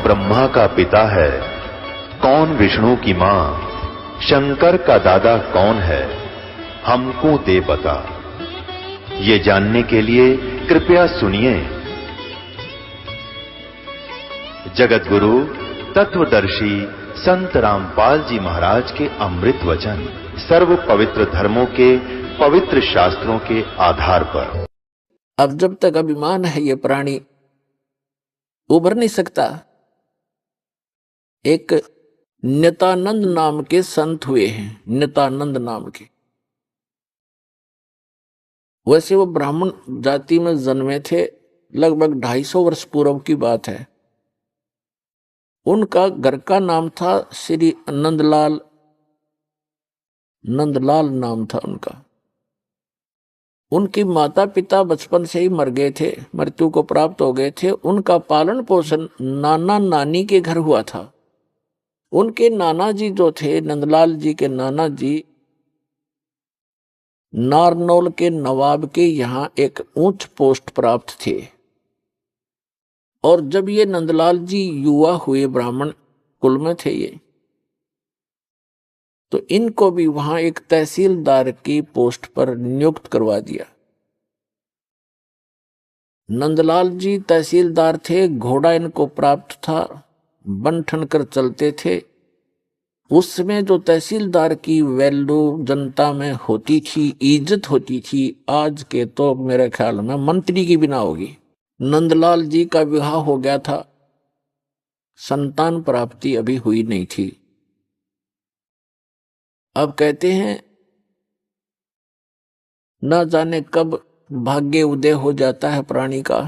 ब्रह्मा का पिता है, कौन विष्णु की मां, शंकर का दादा कौन है, हमको दे बता। ये जानने के लिए कृपया सुनिए। जगतगुरु तत्वदर्शी संत रामपाल जी महाराज के अमृत वचन सर्व पवित्र धर्मों के पवित्र शास्त्रों के आधार पर। अब जब तक अभिमान है ये प्राणी उभर नहीं सकता। एक नित्यानंद नाम के संत हुए हैं, नित्यानंद नाम के। वैसे वो ब्राह्मण जाति में जन्मे थे, लगभग 250 वर्ष पूर्व की बात है। उनका घर का नाम था श्री नंदलाल, नंदलाल नाम था उनका। उनकी माता पिता बचपन से ही मर गए थे, मृत्यु को प्राप्त हो गए थे। उनका पालन पोषण नाना नानी के घर हुआ था। उनके नाना जी जो थे, नंदलाल जी के नाना जी नारनौल के नवाब के यहां एक उच्च पोस्ट प्राप्त थे। और जब ये नंदलाल जी युवा हुए, ब्राह्मण कुल में थे ये, तो इनको भी वहां एक तहसीलदार की पोस्ट पर नियुक्त करवा दिया। नंदलाल जी तहसीलदार थे, घोड़ा इनको प्राप्त था, बन ठन कर चलते थे। उसमें जो तहसीलदार की वैल्यू जनता में होती थी, इज्जत होती थी, आज के तो मेरे ख्याल में मंत्री की बिना होगी। नंदलाल जी का विवाह हो गया था, संतान प्राप्ति अभी हुई नहीं थी। अब कहते हैं न जाने कब भाग्य उदय हो जाता है प्राणी का।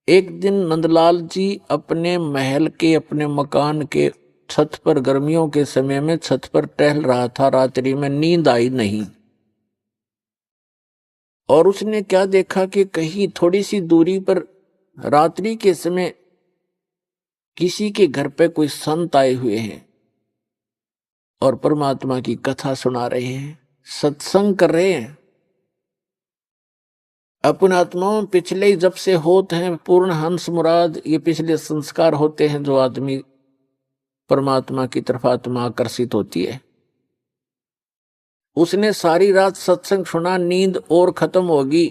एक दिन नंदलाल जी अपने महल के, अपने मकान के छत पर, गर्मियों के समय में छत पर टहल रहा था। रात्रि में नींद आई नहीं, और उसने क्या देखा कि कहीं थोड़ी सी दूरी पर रात्रि के समय किसी के घर पे कोई संत आए हुए हैं और परमात्मा की कथा सुना रहे हैं, सत्संग कर रहे हैं। अपन आत्माओं पिछले जब से होते हैं पूर्ण हंस मुराद, ये पिछले संस्कार होते हैं जो आदमी परमात्मा की तरफ आत्मा आकर्षित होती है। उसने सारी रात सत्संग सुना, नींद और खत्म होगी।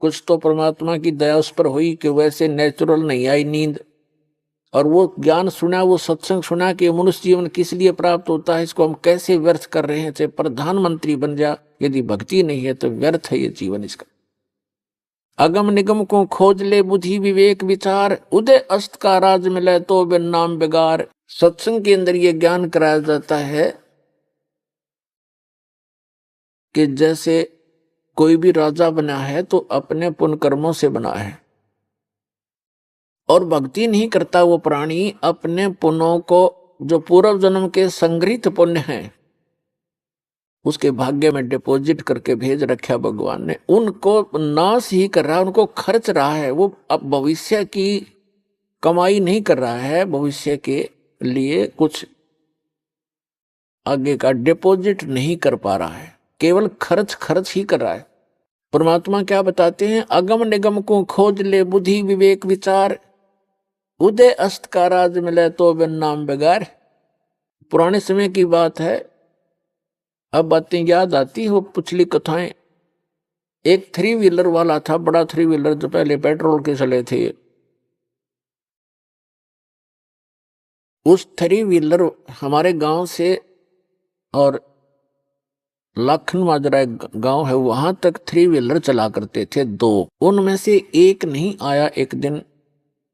कुछ तो परमात्मा की दया उस पर हुई कि वैसे नेचुरल नहीं आई नींद, और वो ज्ञान सुना, वो सत्संग सुना कि मनुष्य जीवन किस लिए प्राप्त होता है, इसको हम कैसे व्यर्थ कर रहे हैं। चाहे प्रधानमंत्री बन जा, यदि भक्ति नहीं है तो व्यर्थ है ये जीवन इसका। अगम निगम को खोज ले बुद्धि विवेक विचार, उदय अस्त का राज मिले तो बिन नाम बेगार। सत्संग के अंदर ये ज्ञान कराया जाता है कि जैसे कोई भी राजा बना है तो अपने पुण्य कर्मों से बना है, और भक्ति नहीं करता वो प्राणी अपने पुण्यों को, जो पूर्व जन्म के संग्रहित पुण्य हैं, उसके भाग्य में डिपॉजिट करके भेज रखा भगवान ने। उनको नाश ही कर रहा है, उनको खर्च रहा है। वो अब भविष्य की कमाई नहीं कर रहा है, भविष्य के लिए कुछ आगे का डिपॉजिट नहीं कर पा रहा है, केवल खर्च ही कर रहा है। परमात्मा क्या बताते हैं, अगम निगम को खोज ले बुद्धि विवेक विचार, उदय अस्त का राज मिले तो बिन नाम बेगार। पुराने समय की बात है, अब बातें याद आती हो पिछली कथाएं। एक 3 व्हीलर वाला था, बड़ा 3 व्हीलर जो पहले पेट्रोल के चले थे। उस 3 व्हीलर हमारे गांव से, और लाखन माजरा एक गांव है, वहां तक 3 व्हीलर चला करते थे 2। उनमें से एक नहीं आया। एक दिन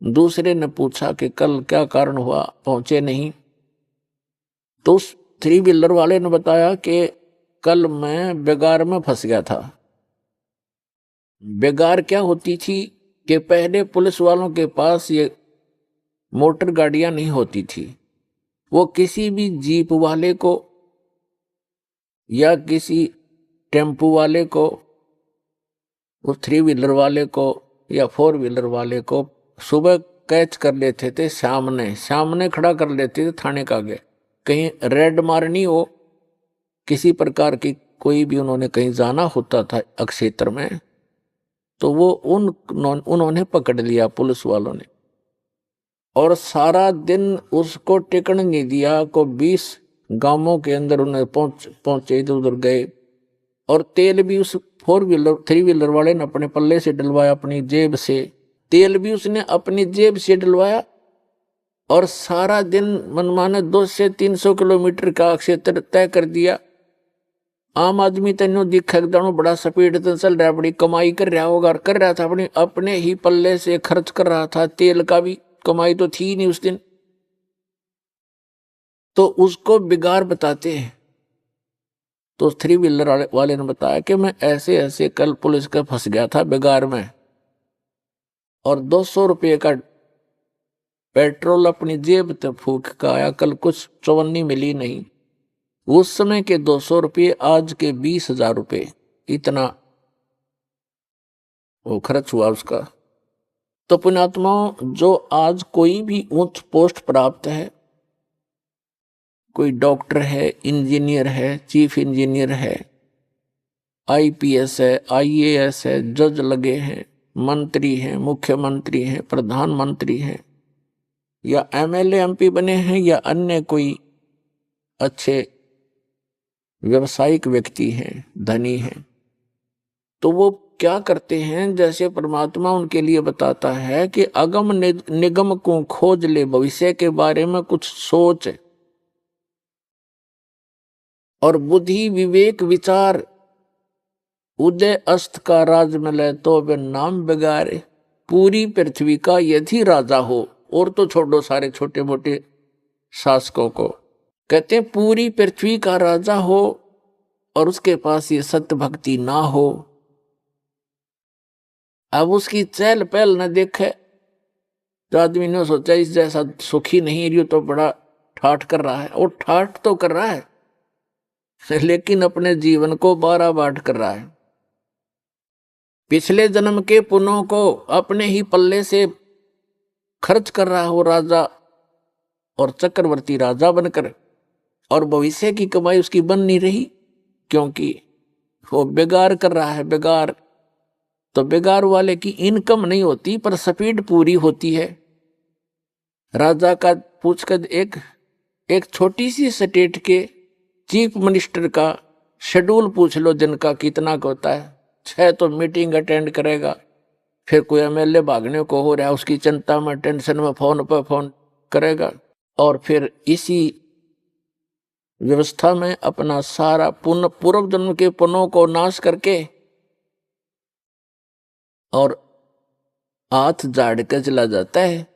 दूसरे ने पूछा कि कल क्या कारण हुआ, पहुंचे नहीं। तो उस 3 व्हीलर वाले ने बताया कि कल मैं बेगार में फंस गया था। बेगार क्या होती थी कि पहले पुलिस वालों के पास ये मोटर गाड़ियां नहीं होती थी। वो किसी भी जीप वाले को या किसी टेम्पू वाले को, उस 3 व्हीलर वाले को या 4 व्हीलर वाले को सुबह कैच कर लेते थे, सामने खड़ा कर लेते थे थाने के आगे। कहीं रेड मारनी हो, किसी प्रकार की कोई भी उन्होंने कहीं जाना होता था क्षेत्र में, तो वो उन्होंने पकड़ लिया पुलिस वालों ने, और सारा दिन उसको टिकने नहीं दिया। को 20 गांवों के अंदर उन्हें पहुंचे, इधर उधर गए। और तेल भी उस 3 व्हीलर वाले ने अपने पल्ले से डलवाया, अपनी जेब से। तेल भी उसने अपनी जेब से डलवाया। और सारा दिन मनमाने 200 से 300 किलोमीटर का क्षेत्र तय कर दिया। आम आदमी तेनो दिखा दानो बड़ा स्पीड से चल रहा, बड़ी कमाई कर रहा होगा, और कर रहा था अपने ही पल्ले से खर्च कर रहा था। तेल का भी कमाई तो थी नहीं उस दिन। तो उसको बिगाड़ बताते हैं। तो 3 व्हीलर वाले ने बताया कि मैं ऐसे ऐसे कल पुलिस का फंस गया था बिगाड़ में, और 200 रुपये का पेट्रोल अपनी जेब तक फूक का आया। कल कुछ चवन्नी मिली नहीं। उस समय के 200 रुपये आज के 20,000 रुपये, इतना वो खर्च हुआ उसका। तो पुण्यात्माओं, जो आज कोई भी उच्च पोस्ट प्राप्त है, कोई डॉक्टर है, इंजीनियर है, चीफ इंजीनियर है, आईपीएस है, आईएएस है, जज लगे हैं, मंत्री हैं, मुख्यमंत्री हैं, प्रधानमंत्री हैं, या एमएलए एमपी बने हैं, या अन्य कोई अच्छे व्यावसायिक व्यक्ति हैं, धनी हैं, तो वो क्या करते हैं, जैसे परमात्मा उनके लिए बताता है कि अगम निगम को खोज ले, भविष्य के बारे में कुछ सोच और बुद्धि विवेक विचार, उदय अस्त का राज मिले तो वे नाम बिगाड़े। पूरी पृथ्वी का यदि राजा हो, और तो छोड़ो सारे छोटे मोटे शासकों को, कहते हैं पूरी पृथ्वी का राजा हो और उसके पास ये सत्य भक्ति ना हो, अब उसकी चहल पहल न देखे, तो आदमी ने सोचा इस जैसा सुखी नहीं रही, तो बड़ा ठाठ कर रहा है। और ठाठ तो कर रहा है लेकिन अपने जीवन को 12 बाट कर रहा है। पिछले जन्म के पुण्यों को अपने ही पल्ले से खर्च कर रहा हो राजा, और चक्रवर्ती राजा बनकर, और भविष्य की कमाई उसकी बन नहीं रही, क्योंकि वो बेगार कर रहा है। बेगार तो बेगार वाले की इनकम नहीं होती, पर स्पीड पूरी होती है। राजा का पूछकर एक छोटी सी स्टेट के चीफ मिनिस्टर का शेड्यूल पूछ लो, जिनका कितना का होता है। 6 तो मीटिंग अटेंड करेगा, फिर कोई एमएलए भागने को हो रहा है, उसकी चिंता में, टेंशन में फोन पर फोन करेगा, और फिर इसी व्यवस्था में अपना सारा पूर्व जन्म के पुण्यों को नाश करके और हाथ झाड़ के चला जाता है।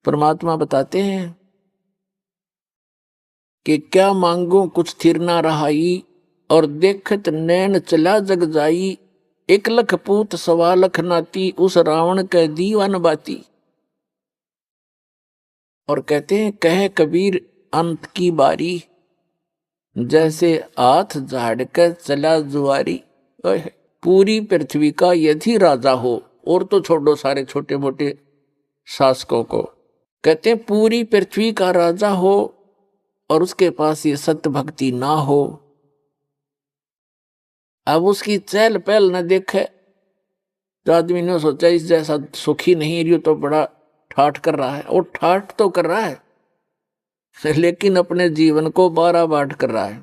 परमात्मा बताते हैं कि क्या मांगो कुछ स्थिर ना रहाई, और देखत नैन चला जग जाई। 1 लख पूत 1.25 लाख नाती, उस रावण के दीवान बाती। और कहते हैं कहे कबीर अंत की बारी, जैसे हाथ झाड़ कर चला जुआरी। पूरी पृथ्वी का यदि राजा हो, और तो छोड़ो सारे छोटे मोटे शासकों को, कहते हैं पूरी पृथ्वी का राजा हो और उसके पास ये सत्य भक्ति ना हो, अब उसकी चहल पहल न देखे, तो आदमी ने सोचा इस जैसा सुखी नहीं रही, तो बड़ा ठाठ कर रहा है। और ठाठ तो कर रहा है लेकिन अपने जीवन को 12 बाट कर रहा है।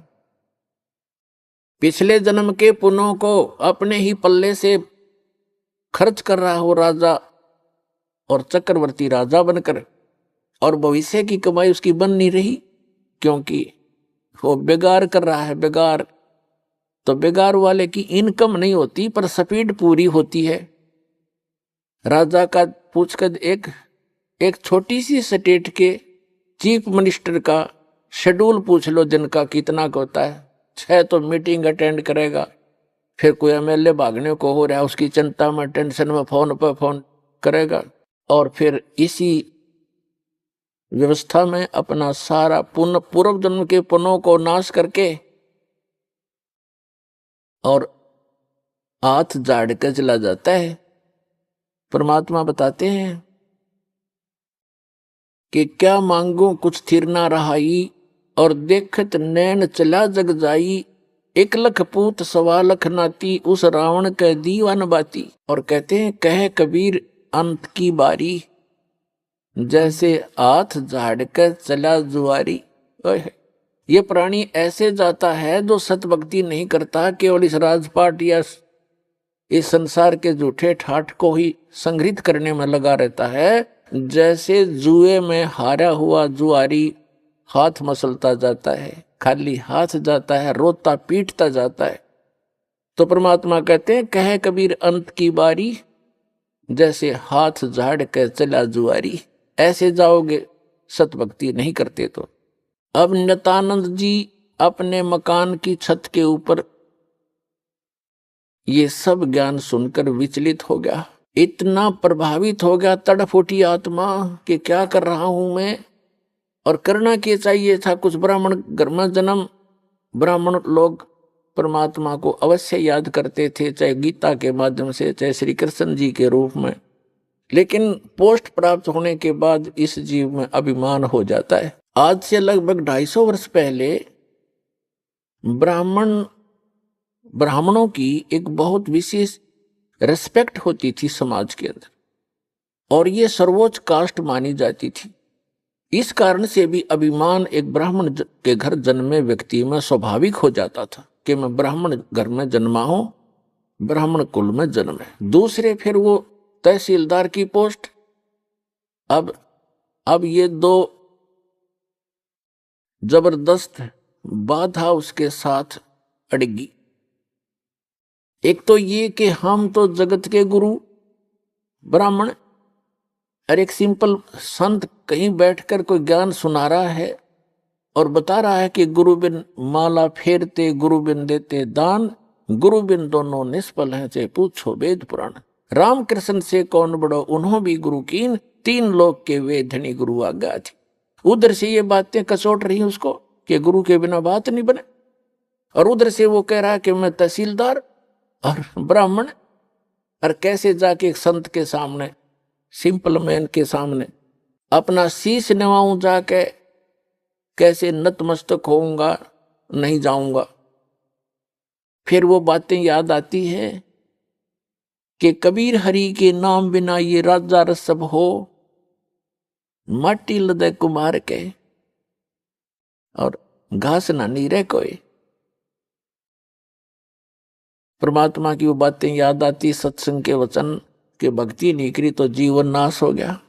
पिछले जन्म के पुण्यों को अपने ही पल्ले से खर्च कर रहा हो राजा, और चक्रवर्ती राजा बनकर, और भविष्य की कमाई उसकी बन नहीं रही, क्योंकि वो बेगार कर रहा है। बेगार तो बेगार वाले की इनकम नहीं होती, पर स्पीड पूरी होती है। राजा का पूछकर एक छोटी सी स्टेट के चीफ मिनिस्टर का शेड्यूल पूछ लो, जिनका कितना का होता है। 6 तो मीटिंग अटेंड करेगा, फिर कोई एमएलए भागने को हो रहा है, उसकी चिंता में, टेंशन में फोन पर फोन करेगा, और फिर इसी व्यवस्था में अपना सारा पूर्व जन्म के पुण्यों को नाश करके और हाथ झाड़ के चला जाता है। परमात्मा बताते हैं कि क्या मांगो कुछ स्थिर ना रहाई, और देखत नैन चला जग जाई। 1 लख पूत 1.25 लाख नाती, उस रावण के दीवान बाती। और कहते हैं कहे कबीर अंत की बारी, जैसे हाथ झाड़ कर चला जुआरी। ओए, ये प्राणी ऐसे जाता है जो सतभक्ति नहीं करता, केवल इस राजपाट या इस संसार के झूठे ठाठ को ही संग्रहित करने में लगा रहता है। जैसे जुए में हारा हुआ जुआरी हाथ मसलता जाता है, खाली हाथ जाता है, रोता पीटता जाता है। तो परमात्मा कहते हैं, कहे कबीर अंत की बारी, जैसे हाथ झाड़ कर चला जुआरी। ऐसे जाओगे सतभक्ति नहीं करते तो। अब नित्यानंद जी अपने मकान की छत के ऊपर ये सब ज्ञान सुनकर विचलित हो गया, इतना प्रभावित हो गया, तड़फ उठी आत्मा कि क्या कर रहा हूं मैं, और करना क्या चाहिए था। कुछ ब्राह्मण घर में जन्म, ब्राह्मण लोग परमात्मा को अवश्य याद करते थे, चाहे गीता के माध्यम से, चाहे श्री कृष्ण जी के रूप में। लेकिन पोस्ट प्राप्त होने के बाद इस जीव में अभिमान हो जाता है। आज से लगभग 250 वर्ष पहले ब्राह्मणों की एक बहुत विशेष रिस्पेक्ट होती थी समाज के अंदर, और ये सर्वोच्च कास्ट मानी जाती थी। इस कारण से भी अभिमान एक ब्राह्मण के घर जन्मे व्यक्ति में स्वाभाविक हो जाता था कि मैं ब्राह्मण घर में जन्मा हूं, ब्राह्मण कुल में जन्म है। दूसरे फिर वो तहसीलदार की पोस्ट। अब ये दो जबरदस्त बाधा उसके साथ अड़गी। एक तो ये कि हम तो जगत के गुरु ब्राह्मण, और एक सिंपल संत कहीं बैठकर कोई ज्ञान सुना रहा है और बता रहा है कि गुरु बिन माला फेरते, गुरु बिन देते दान, गुरु बिन दोनों निष्फल हैं, चाहे पूछो वेद पुराण। रामकृष्ण से कौन बड़ो उन्हों भी गुरु कीन, 3 लोक के वे धनी गुरु आज्ञा थी। उधर से ये बातें कसोट रही उसको कि गुरु के बिना बात नहीं बने, और उधर से वो कह रहा है कि मैं तहसीलदार और ब्राह्मण, और कैसे जाके एक संत के सामने, सिंपल मैन के सामने अपना शीश नवाऊं, जाके कैसे नतमस्तक होऊंगा, नहीं जाऊंगा। फिर वो बातें याद आती है कि कबीर हरि के नाम बिना ये राजा रसब हो, माटी लदे कुमार के, और घास ना नीरे कोई। परमात्मा की वो बातें याद आती, सत्संग के वचन के भक्ति नहीं करी तो जीवन नाश हो गया।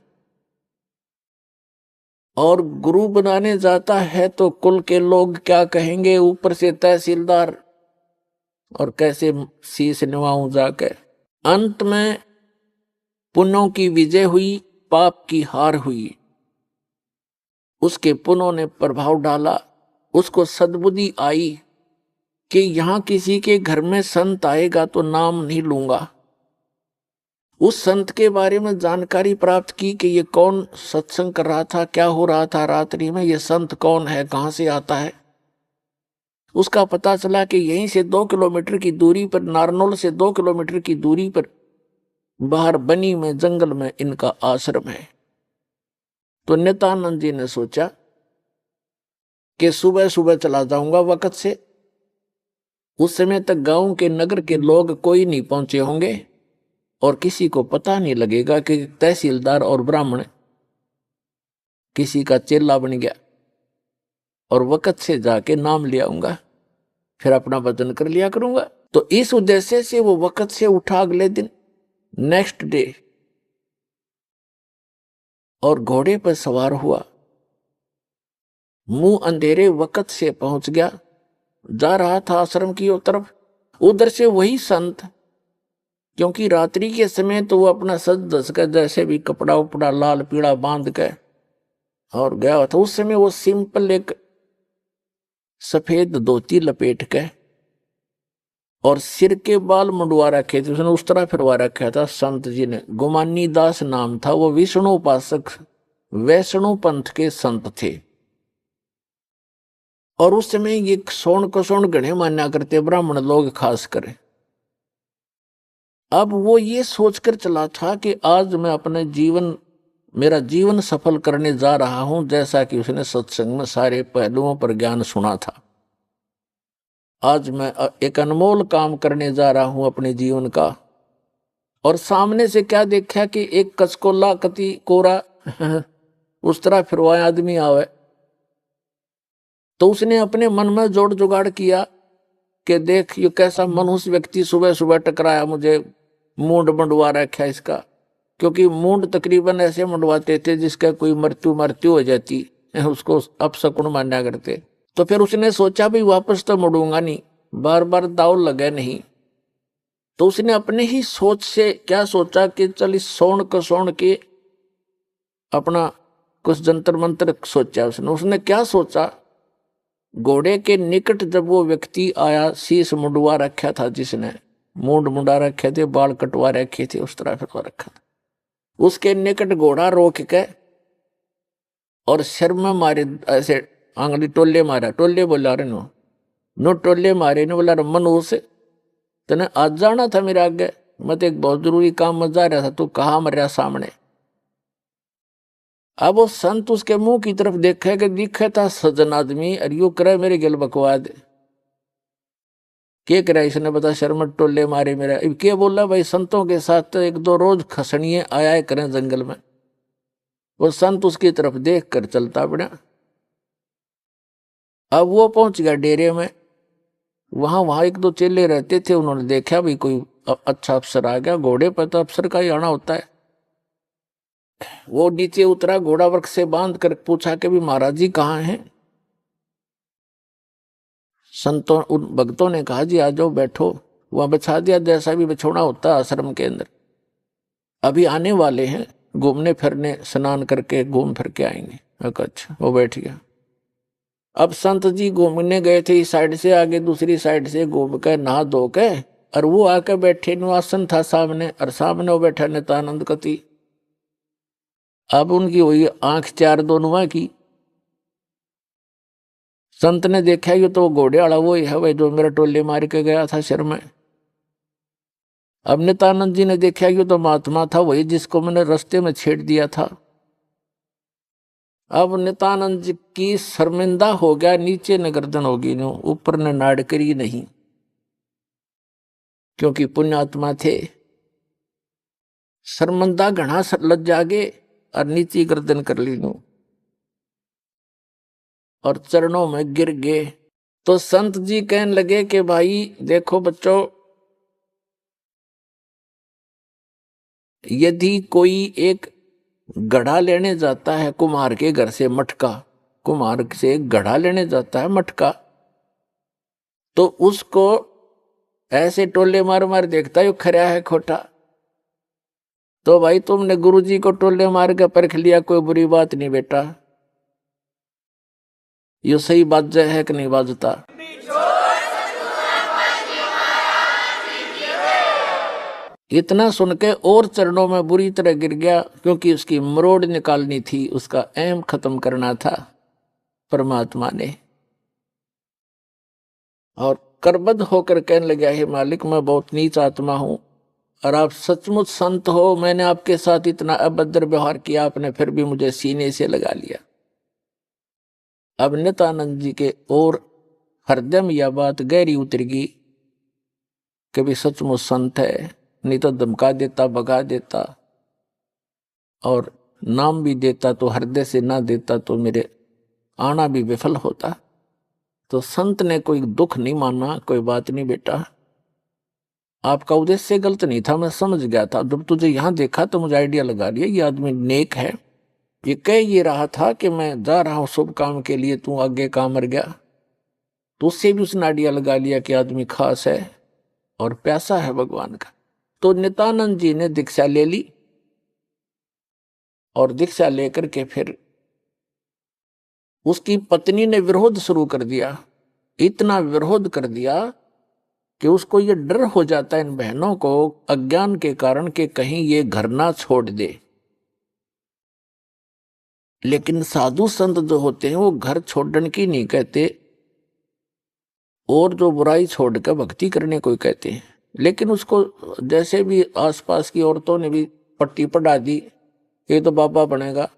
और गुरु बनाने जाता है तो कुल के लोग क्या कहेंगे, ऊपर से तहसीलदार, और कैसे शीश निभाऊं जाके। अंत में पुण्यों की विजय हुई, पाप की हार हुई। उसके पुण्यों ने प्रभाव डाला, उसको सद्बुद्धि आई कि यहां किसी के घर में संत आएगा तो नाम नहीं लूंगा। उस संत के बारे में जानकारी प्राप्त की कि ये कौन सत्संग कर रहा था, क्या हो रहा था रात्रि में, ये संत कौन है, कहां से आता है। उसका पता चला कि यहीं से 2 किलोमीटर की दूरी पर, नारनौल से 2 किलोमीटर की दूरी पर बाहर बनी में जंगल में इनका आश्रम है। तो नित्यानंद जी ने सोचा कि सुबह सुबह चला जाऊंगा वक्त से, उस समय तक गांव के, नगर के लोग कोई नहीं पहुंचे होंगे और किसी को पता नहीं लगेगा कि तहसीलदार और ब्राह्मण किसी का चेला बन गया, और वक्त से जाके नाम ले आऊंगा, फिर अपना वजन कर लिया करूंगा। तो इस उद्देश्य से वो वक्त से उठा अगले दिन, नेक्स्ट डे, और घोड़े पर सवार हुआ, मुंह अंधेरे वक्त से पहुंच गया, जा रहा था आश्रम की तरफ। उधर से वही संत, क्योंकि रात्रि के समय तो वो अपना सज धस कर, जैसे भी कपड़ा उपड़ा लाल पीला बांध के और गया था। उस समय वो सिंपल एक सफेद धोती लपेट के और सिर के बाल मुंडवा रखे थे, उसने उस तरह फिरवा रखा था संत जी ने। गुमानी दास नाम था, वो विष्णु उपासक वैष्णु पंथ के संत थे। और उस समय ये सोन को सोन गणे मान्या करते ब्राह्मण लोग खास कर। अब वो ये सोचकर चला था कि आज मैं अपने मेरा जीवन सफल करने जा रहा हूं, जैसा कि उसने सत्संग में सारे पहलुओं पर ज्ञान सुना था। आज मैं एक अनमोल काम करने जा रहा हूं अपने जीवन का। और सामने से क्या देखा कि एक कचकोला कति कोरा उस तरह फिर वह आदमी आवे। तो उसने अपने मन में जोड़ जुगाड़ किया कि देख ये कैसा मनुष्य व्यक्ति सुबह सुबह टकराया, मुझे मूंड मंडवा रखा इसका, क्योंकि मूंड तकरीबन ऐसे मंडवाते थे जिसका कोई मृत्यु हो जाती, उसको अपशकुन माना करते। तो फिर उसने सोचा भी वापस तो मुड़ूंगा नहीं, बार बार दाव लगे नहीं। तो उसने अपने ही सोच से क्या सोचा कि चल इस सोन के अपना कुछ जंतर मंत्र सोचा उसने क्या सोचा, घोड़े के निकट जब वो व्यक्ति आया, शीश मुंडवा रखा था जिसने, मूंड मुंडा रखे थे, बाल कटवा रखे थे, उस तरह फिरवा रखा था, उसके निकट घोड़ा रोक के और सिर में मारे ऐसे आंगली टोले मारा, टोले बोला रे नो टोले मारे ने बोला मनुष्य तने आज जाना था मेरे आगे, मैं तो एक बहुत जरूरी काम में जा रहा था, तू कहाँ मर रहा सामने। अब वो संत उसके मुंह की तरफ देखे कि दिखे था सज्जन आदमी, और यू करे मेरे गिल बकवाद के करे, इसने बता शर्मट टोले मारे मेरा। अब क्या बोला भाई, संतों के साथ तो एक दो रोज खसनिए आया करें जंगल में। वो संत उसकी तरफ देख कर चलता पड़ा। अब वो पहुंच गया डेरे में, वहां एक दो चेले रहते थे, उन्होंने देखा भी कोई अच्छा अफसर आ गया, घोड़े पर तो अफसर का ही आना होता है। वो नीचे उतरा, घोड़ा वर्क से बांध कर पूछा कि भी महाराज जी कहाँ हैं। संतों उन भक्तों ने कहा जी आ जाओ बैठो, वहां बिछा दिया जैसा भी बिछोना होता आश्रम के अंदर, अभी आने वाले हैं, घूमने फिरने स्नान करके घूम फिर के आएंगे। अच्छा, वो बैठ गया। अब संत जी घूमने गए थे, इस साइड से आगे दूसरी साइड से घूम के नहा धो के, और वो आके बैठे, आसन था सामने, और सामने वो बैठा नित्यानंद कति। अब उनकी हुई आंख चार दोनों की। संत ने देखा ये तो घोड़े वाला वो ही है भाई जो मेरा टोले मार के गया था सिर में। अब नित्यानंद जी ने देखा ये तो महात्मा था वही जिसको मैंने रास्ते में छेड़ दिया था। अब नित्यानंद जी की शर्मिंदा हो गया, नीचे न गर्दन होगी नो, ऊपर न नाड़ करी नहीं, क्योंकि पुण्यात्मा थे। शर्मिंदा घना लज्जा गे और नीचे गर्दन कर ली नो, और चरणों में गिर गए। तो संत जी कहने लगे कि भाई देखो बच्चों, यदि कोई एक गढ़ा लेने जाता है कुम्हार के घर से, मटका, कुम्हार से गढ़ा लेने जाता है मटका, तो उसको ऐसे टोले मार मार देखता है खरा है खोटा। तो भाई तुमने गुरुजी को टोले मार के परख लिया, कोई बुरी बात नहीं बेटा, ये सही बात है कि नहीं बाजता। इतना सुन के और चरणों में बुरी तरह गिर गया, क्योंकि उसकी मरोड़ निकालनी थी, उसका ऐम खत्म करना था परमात्मा ने। और करबद्ध होकर कहने लगा, हे मालिक मैं बहुत नीच आत्मा हूं, और आप सचमुच संत हो, मैंने आपके साथ इतना अभद्र व्यवहार किया, आपने फिर भी मुझे सीने से लगा लिया। अब नित्यानंद जी के और हृदय में यह बात गहरी उतर गई, कभी सचमुच संत है, नहीं तो धमका देता, भगा देता, और नाम भी देता तो हृदय से ना देता तो मेरे आना भी विफल होता। तो संत ने कोई दुख नहीं माना, कोई बात नहीं बेटा, आपका उद्देश्य गलत नहीं था, मैं समझ गया था। जब तुझे यहां देखा तो मुझे आइडिया लगा लिया ये आदमी नेक है, ये कह ये रहा था कि मैं जा रहा हूं शुभ काम के लिए, तू आगे काम मर गया, तो उससे भी उसने आइडिया लगा लिया कि आदमी खास है और प्यासा है भगवान का। तो नित्यानंद जी ने दीक्षा ले ली, और दीक्षा लेकर के फिर उसकी पत्नी ने विरोध शुरू कर दिया, इतना विरोध कर दिया कि उसको ये डर हो जाता है इन बहनों को अज्ञान के कारण कि कहीं ये घर ना छोड़ दे। लेकिन साधु संत जो होते हैं वो घर छोड़ने की नहीं कहते, और जो बुराई छोड़कर भक्ति करने को कहते हैं। लेकिन उसको जैसे भी आसपास की औरतों ने भी पट्टी पढ़ा दी, ये तो बाबा बनेगा,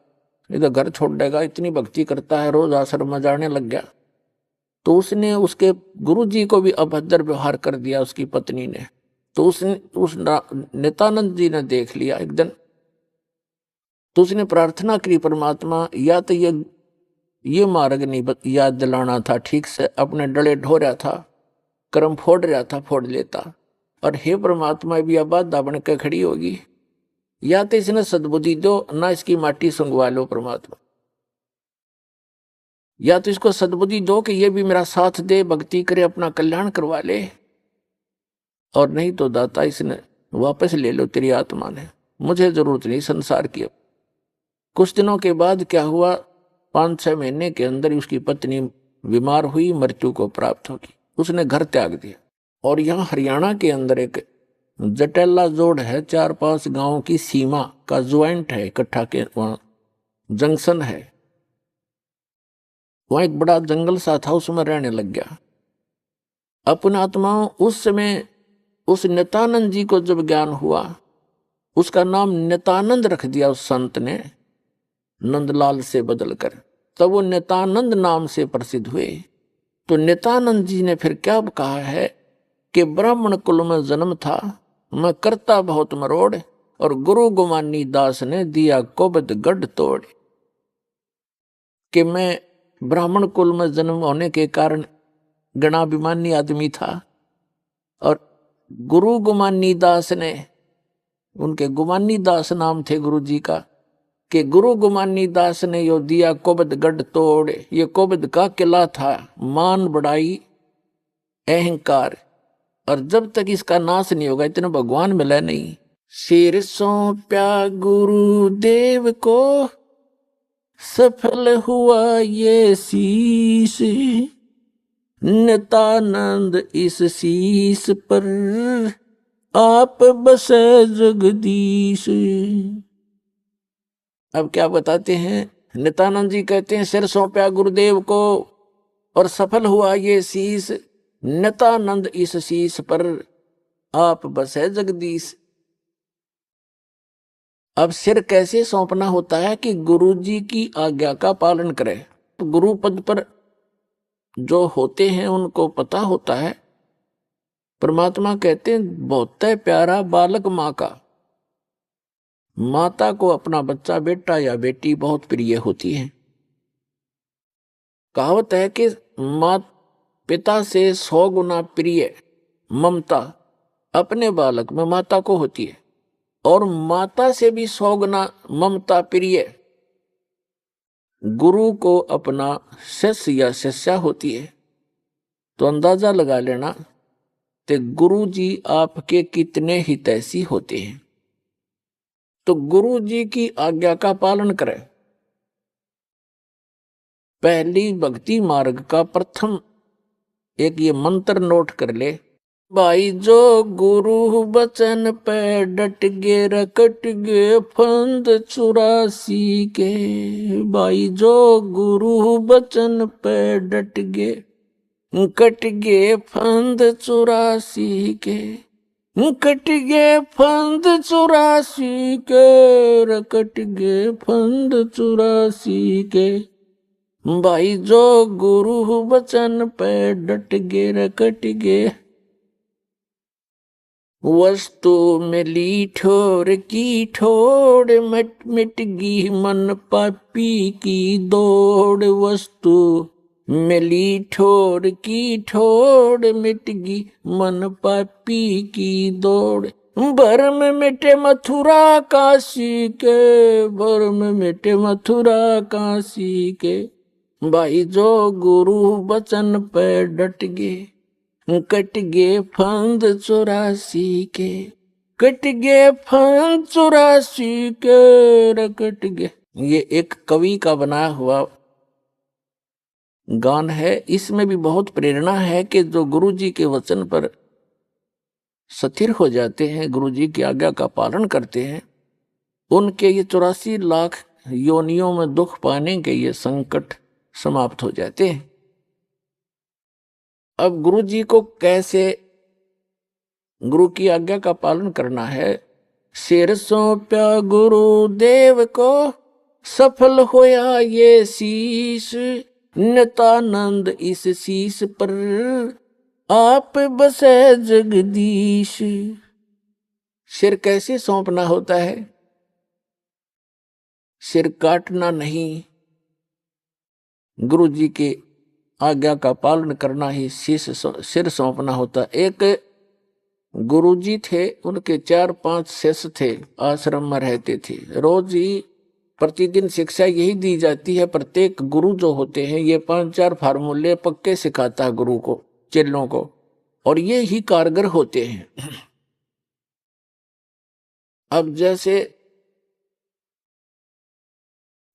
ये तो घर छोड़ देगा, इतनी भक्ति करता है, रोज आश्रम में जाने लग गया। तो उसने उसके गुरुजी को भी अभद्र व्यवहार कर दिया उसकी पत्नी ने। तो उस नित्यानंद जी ने देख लिया एक दिन, तो उसने प्रार्थना करी, परमात्मा या तो ये मार्ग नहीं याद दिलाना था ठीक से, अपने डले ढो रहा था, कर्म फोड़ रहा था, फोड़ लेता। और हे परमात्मा भी अब बाधा बन के खड़ी होगी, या तो इसने सद्बुद्धि दो, ना इसकी माटी सुंगवा लो परमात्मा, या तो इसको सद्बुद्धि दो कि ये भी मेरा साथ दे, भक्ति करे, अपना कल्याण करवा ले, और नहीं तो दाता इसने वापस ले लो, तेरी आत्मा ने, मुझे जरूरत नहीं संसार की। कुछ दिनों के बाद क्या हुआ, 5-6 महीने के अंदर उसकी पत्नी बीमार हुई, मृत्यु को प्राप्त होगी, उसने घर त्याग दिया। और यहाँ हरियाणा के अंदर एक जटेला जोड़ है, 4-5 गांवों की सीमा का ज्वाइंट है, इकट्ठा के वहां जंक्शन है, वहां एक बड़ा जंगल सा था, उसमें रहने लग गया। अपने आत्माओं उस समय उस नित्यानंद जी को जब ज्ञान हुआ, उसका नाम नित्यानंद रख दिया उस संत ने, नंदलाल से बदलकर, तब वो नित्यानंद नाम से प्रसिद्ध हुए। तो नित्यानंद जी ने फिर क्या कहा है कि ब्राह्मण कुल में जन्म था, मैं करता बहुत मरोड़, और गुरु गुमानी दास ने दिया कोबद गढ़ तोड़। कि मैं ब्राह्मण कुल में जन्म होने के कारण गणाभिमानी आदमी था, और गुरु गुमानी दास ने, उनके गुमानी दास नाम थे गुरु जी का, कि गुरु गुमानी दास ने यो दिया कोबद गढ़ तोड़। ये कोबद का किला था, मान बढ़ाई अहंकार, और जब तक इसका नाश नहीं होगा इतना भगवान मिला नहीं। सिर सौंप्या गुरुदेव को, सफल हुआ ये शीश, नित्यानंद इस शीश पर आप बसे जगदीश। अब क्या बताते हैं, नित्यानंद जी कहते हैं सिर सौंप्या गुरुदेव को और सफल हुआ ये शीश, नित्यानंद इस शीश पर आप बसे जगदीश। अब सिर कैसे सौंपना होता है कि गुरु जी की आज्ञा का पालन करें। गुरु पद पर जो होते हैं उनको पता होता है। परमात्मा कहते हैं बहुत प्यारा बालक माँ का, माता को अपना बच्चा बेटा या बेटी बहुत प्रिय होती है। कहावत है कि माँ पिता से 100 गुना प्रिय ममता अपने बालक में माता को होती है, और माता से भी 100 गुना ममता प्रिय गुरु को अपना शिष्य या शिष्या होती है। तो अंदाजा लगा लेना कि गुरु जी आपके कितने हितैषी होते हैं। तो गुरु जी की आज्ञा का पालन करें। पहली भक्ति मार्ग का प्रथम एक ये मंत्र नोट कर ले, भाई जो गुरु बचन पे डट गे रकट गे फंद 84 के। भाई जो गुरु बचन पे डट गे कट गे फंद 84 के, कट गे फंद 84 के, रकट गे फंद 84 के। भाई जो गुरु बचन पे डट गे रकट गे। वस्तु मिली ठोर की ठोड़, मिट मिट गी मन पापी की दौड़। वस्तु मिली ठोर की ठोड़, मिट गी मन पापी की दौड़। भरम मिटे मथुरा काशी के, भरम मिटे मथुरा काशी के। भाई जो गुरु बचन पे डट गे कट गे फंद 84 के, कट गे फंद 84 के, रकट गे। ये एक कवि का बनाया हुआ गान है। इसमें भी बहुत प्रेरणा है कि जो गुरु जी के वचन पर स्थिर हो जाते हैं, गुरु जी की आज्ञा का पालन करते हैं, उनके ये 84 लाख योनियों में दुख पाने के ये संकट समाप्त हो जाते हैं। अब गुरु जी को कैसे गुरु की आज्ञा का पालन करना है। सिर सौंप्या गुरुदेव को, सफल होया ये शीश, नित्यानंद इस शीश पर आप बसे जगदीश। सिर कैसे सौंपना होता है। सिर काटना नहीं, गुरु जी के आज्ञा का पालन करना ही सिर सौंपना होता। एक गुरुजी थे, उनके 4-5 शिष्य थे, आश्रम में रहते थे। रोज ही प्रतिदिन शिक्षा यही दी जाती है। प्रत्येक गुरु जो होते हैं ये 5-4 फार्मूले पक्के सिखाता है गुरु को, चेलों को, और ये ही कारगर होते हैं। अब जैसे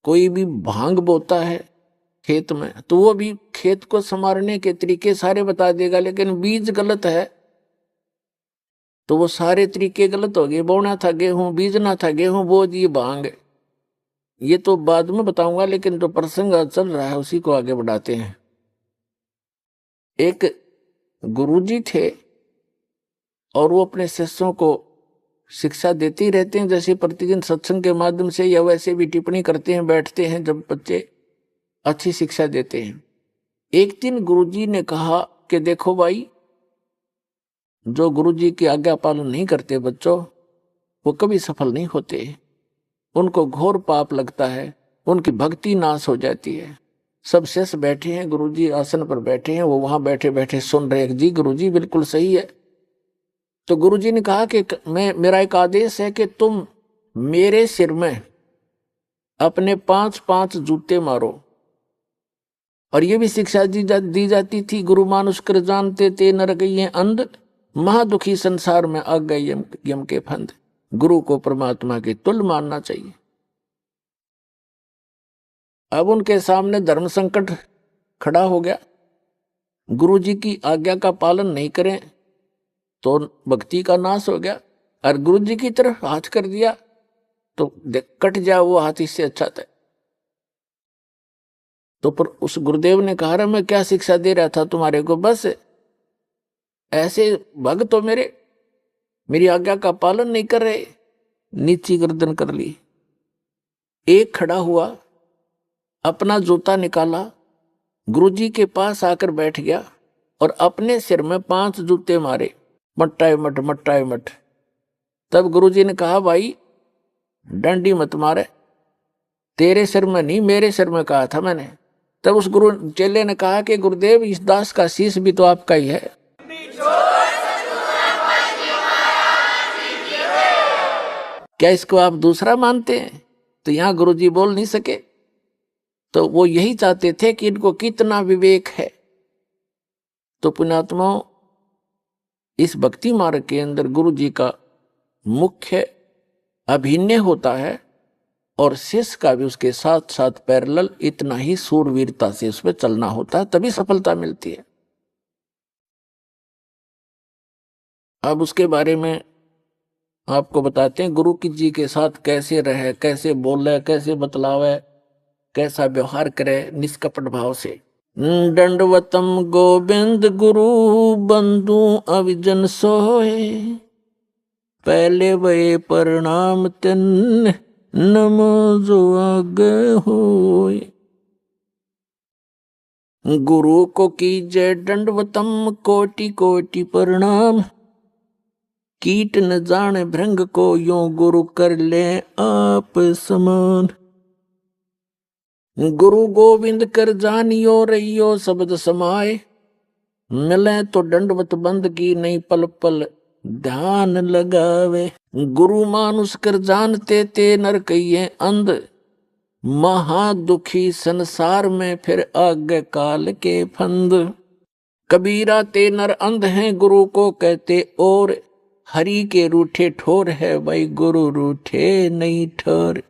कोई भी भांग बोता है खेत में, तो वो भी खेत को संवारने के तरीके सारे बता देगा, लेकिन बीज गलत है तो वो सारे तरीके गलत हो गए। बोना था गेहूं, बीजना था गेहूं, बो दिए भांग। ये तो बाद में बताऊंगा, लेकिन जो प्रसंग चल रहा है उसी को आगे बढ़ाते हैं। एक गुरुजी थे और वो अपने शिष्यों को शिक्षा देते ही रहते हैं, जैसे प्रतिदिन सत्संग के माध्यम से या वैसे भी टिप्पणी करते हैं, बैठते हैं जब बच्चे, अच्छी शिक्षा देते हैं। एक दिन गुरुजी ने कहा कि देखो भाई, जो गुरुजी की आज्ञा पालन नहीं करते बच्चों, वो कभी सफल नहीं होते, उनको घोर पाप लगता है, उनकी भक्ति नाश हो जाती है। सब शिष्य बैठे हैं, गुरुजी आसन पर बैठे हैं, वो वहां बैठे बैठे सुन रहे हैं। जी गुरुजी बिल्कुल सही है। तो गुरुजी ने कहा कि मेरा एक आदेश है कि तुम मेरे सिर में अपने 5-5 जूते मारो। और ये भी शिक्षा दी जाती थी, गुरु मानुष कर जानते ते नर गई अंध, महादुखी संसार में आ गए यम के फंद। गुरु को परमात्मा के तुल्य मानना चाहिए। अब उनके सामने धर्म संकट खड़ा हो गया। गुरु जी की आज्ञा का पालन नहीं करें तो भक्ति का नाश हो गया, और गुरु जी की तरफ हाथ कर दिया तो कट जाए वो हाथ, इससे अच्छा था। तो पर उस गुरुदेव ने कहा, मैं क्या शिक्षा दे रहा था तुम्हारे को, बस ऐसे भक्त तो मेरी आज्ञा का पालन नहीं कर रहे। नीची गर्दन कर ली। एक खड़ा हुआ, अपना जूता निकाला, गुरुजी के पास आकर बैठ गया और अपने सिर में 5 जूते मारे, मट्टाए मट मट्टाए मट। तब गुरुजी ने कहा, भाई डंडी मत मारे, तेरे सिर में नहीं मेरे सिर में कहा था मैंने। तब उस गुरु चेले ने कहा कि गुरुदेव, इस दास का शीश भी तो आपका ही है। क्या इसको आप दूसरा मानते हैं? तो यहां गुरुजी बोल नहीं सके। तो वो यही चाहते थे कि इनको कितना विवेक है। तो पुण्यात्मा, इस भक्ति मार्ग के अंदर गुरुजी का मुख्य अभिनय होता है, और शिष्य का भी उसके साथ साथ पैरेलल इतना ही सूरवीरता से उसमें चलना होता है, तभी सफलता मिलती है। अब उसके बारे में आपको बताते हैं, गुरु की जी के साथ कैसे रहे, कैसे बोले, कैसे बतलावे, कैसा व्यवहार करे निष्कपट भाव से। दंडवतम गोविंद गुरु बंधु अविजन सोए, पहले वे प्रणाम तिन नमो जो आगे होए। गुरु को कीजय दंडवतम कोटि कोटि प्रणाम, कीट न जाने भृंग को यों गुरु कर ले आप समान। गुरु गोविंद कर जानियो रहियो शब्द समाए, मिले तो दंडवत बंद की नहीं पल पल ध्यान लगावे। गुरु मानुष कर जानते ते नर कहिए अंध, महादुखी संसार में फिर आगे काल के फंद। कबीरा ते नर अंध हैं गुरु को कहते और, हरि के रूठे ठोर है भाई गुरु रूठे नहीं ठोर।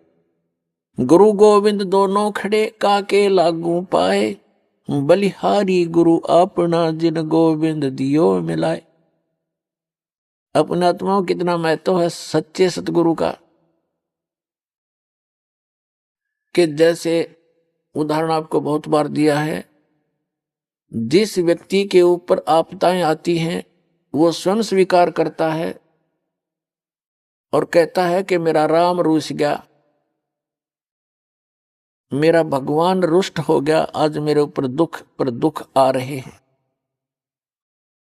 गुरु गोविंद दोनों खड़े काके लागू पाए, बलिहारी गुरु अपना जिन गोविंद दियो मिलाए। अपने आत्माओं कितना महत्व है सच्चे सतगुरु का, कि जैसे उदाहरण आपको बहुत बार दिया है, जिस व्यक्ति के ऊपर आपदाएं आती हैं वो स्वयं स्वीकार करता है और कहता है कि मेरा राम रूठ गया, मेरा भगवान रुष्ट हो गया, आज मेरे ऊपर दुख पर दुख आ रहे हैं।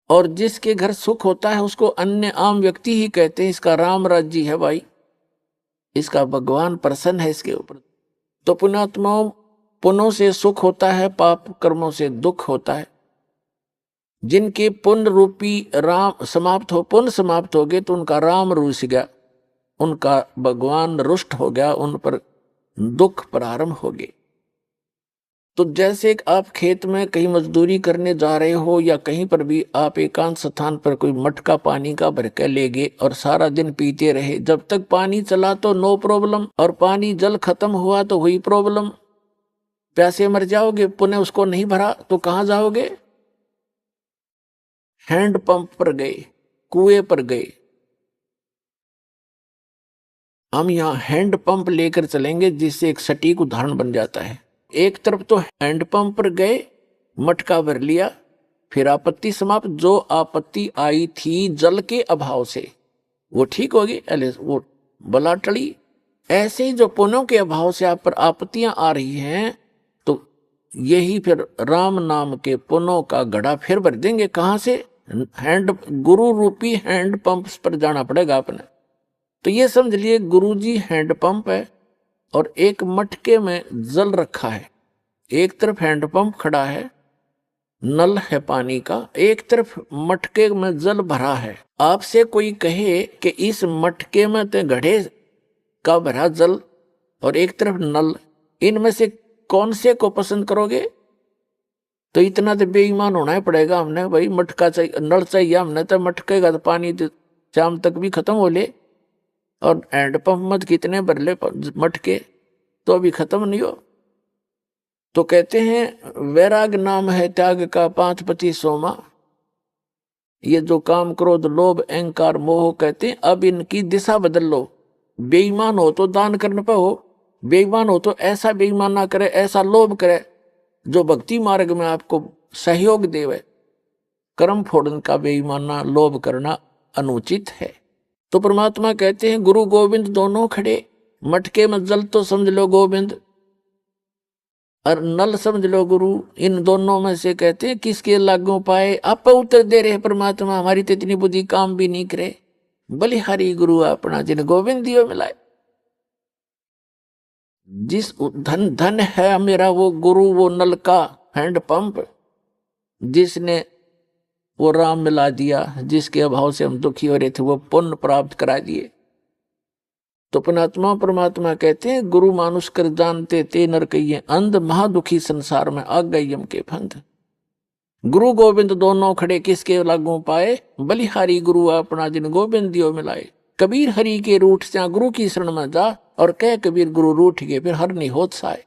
और जिसके घर सुख होता है उसको अन्य आम व्यक्ति ही कहते हैं इसका राम राज्य है भाई, इसका भगवान प्रसन्न है इसके ऊपर। तो पुण्यात्माओं, पुण्यों से सुख होता है, पाप कर्मों से दुख होता है। जिनके पुण्य रूपी पुण्य समाप्त हो गए तो उनका राम रूठ गया, उनका भगवान रुष्ट हो गया, उन पर दुख प्रारंभ हो गए। तो जैसे आप खेत में कहीं मजदूरी करने जा रहे हो या कहीं पर भी आप एकांत स्थान पर कोई मटका पानी का भर के ले गए और सारा दिन पीते रहे, जब तक पानी चला तो नो प्रॉब्लम, और पानी जल खत्म हुआ तो हुई प्रॉब्लम, प्यासे मर जाओगे। पुण्य उसको नहीं भरा तो कहां जाओगे? हैंड पंप पर गए, कुएं पर गए। हम यहां हैंड पंप लेकर चलेंगे जिससे एक सटीक उदाहरण बन जाता है। एक तरफ तो हैंड पंप पर गए, मटका भर लिया, फिर आपत्ति समाप्त। जो आपत्ति आई थी जल के अभाव से वो ठीक होगी, वो बला टली। ऐसे ही जो पुण्यों के अभाव से आप पर आपत्तियां आ रही हैं, तो यही फिर राम नाम के पुण्यों का घड़ा फिर भर देंगे। कहां से? गुरु रूपी हैंड पंप पर जाना पड़ेगा आपने। तो ये समझ लिए गुरुजी हैंड पंप है और एक मटके में जल रखा है। एक तरफ हैंड पंप खड़ा है, नल है पानी का, एक तरफ मटके में जल भरा है। आपसे कोई कहे कि इस मटके में तो घड़े का भरा जल और एक तरफ नल, इनमें से कौन से को पसंद करोगे? तो इतना तो बेईमान होना ही पड़ेगा हमने, भाई मटका चाहिए, नल चाहिए हमने, तो मटके का तो पानी तो शाम तक भी खत्म हो ले, और हैंड पंप मत कितने भर ले मटके तो अभी खत्म नहीं हो। तो कहते हैं वैराग नाम है त्याग का 5 पति सोमा। ये जो काम क्रोध लोभ अहंकार मोह कहते हैं, अब इनकी दिशा बदल लो। बेईमान हो तो दान करने पे हो, बेईमान हो तो ऐसा बेईमान ना करे, ऐसा लोभ करे जो भक्ति मार्ग में आपको सहयोग देवे। कर्म फोड़न का बेईमाना लोभ करना अनुचित है। तो परमात्मा कहते हैं गुरु गोविंद दोनों खड़े, मटके में जल तो समझ लो गोविंद और नल समझ लो गुरु। इन दोनों में से कहते हैं किसके लागू पाए? आप उत्तर दे रहे परमात्मा, हमारी तो इतनी बुद्धि काम भी नहीं करे। बलिहारी गुरु अपना जिन गोविंद दियो मिलाए। जिस धन है मेरा वो गुरु, वो नल का हैंड पंप, जिसने वो राम मिला दिया, जिसके अभाव से हम दुखी हो रहे थे वो पुण्य प्राप्त करा दिए। तो पुणात्मा परमात्मा कहते हैं गुरु मानुष कर जानते ते नर कहिए अंध, महादुखी संसार में आ गई यम के फंद। गुरु गोविंद दोनों खड़े किसके लागू पाए? बलिहारी गुरु अपना जिन गोविंद दियो मिलाए। कबीर हरि के रूठ से गुरु की शरण में जा, और कह कबीर गुरु रूठ गए फिर हर नहीं होत साए।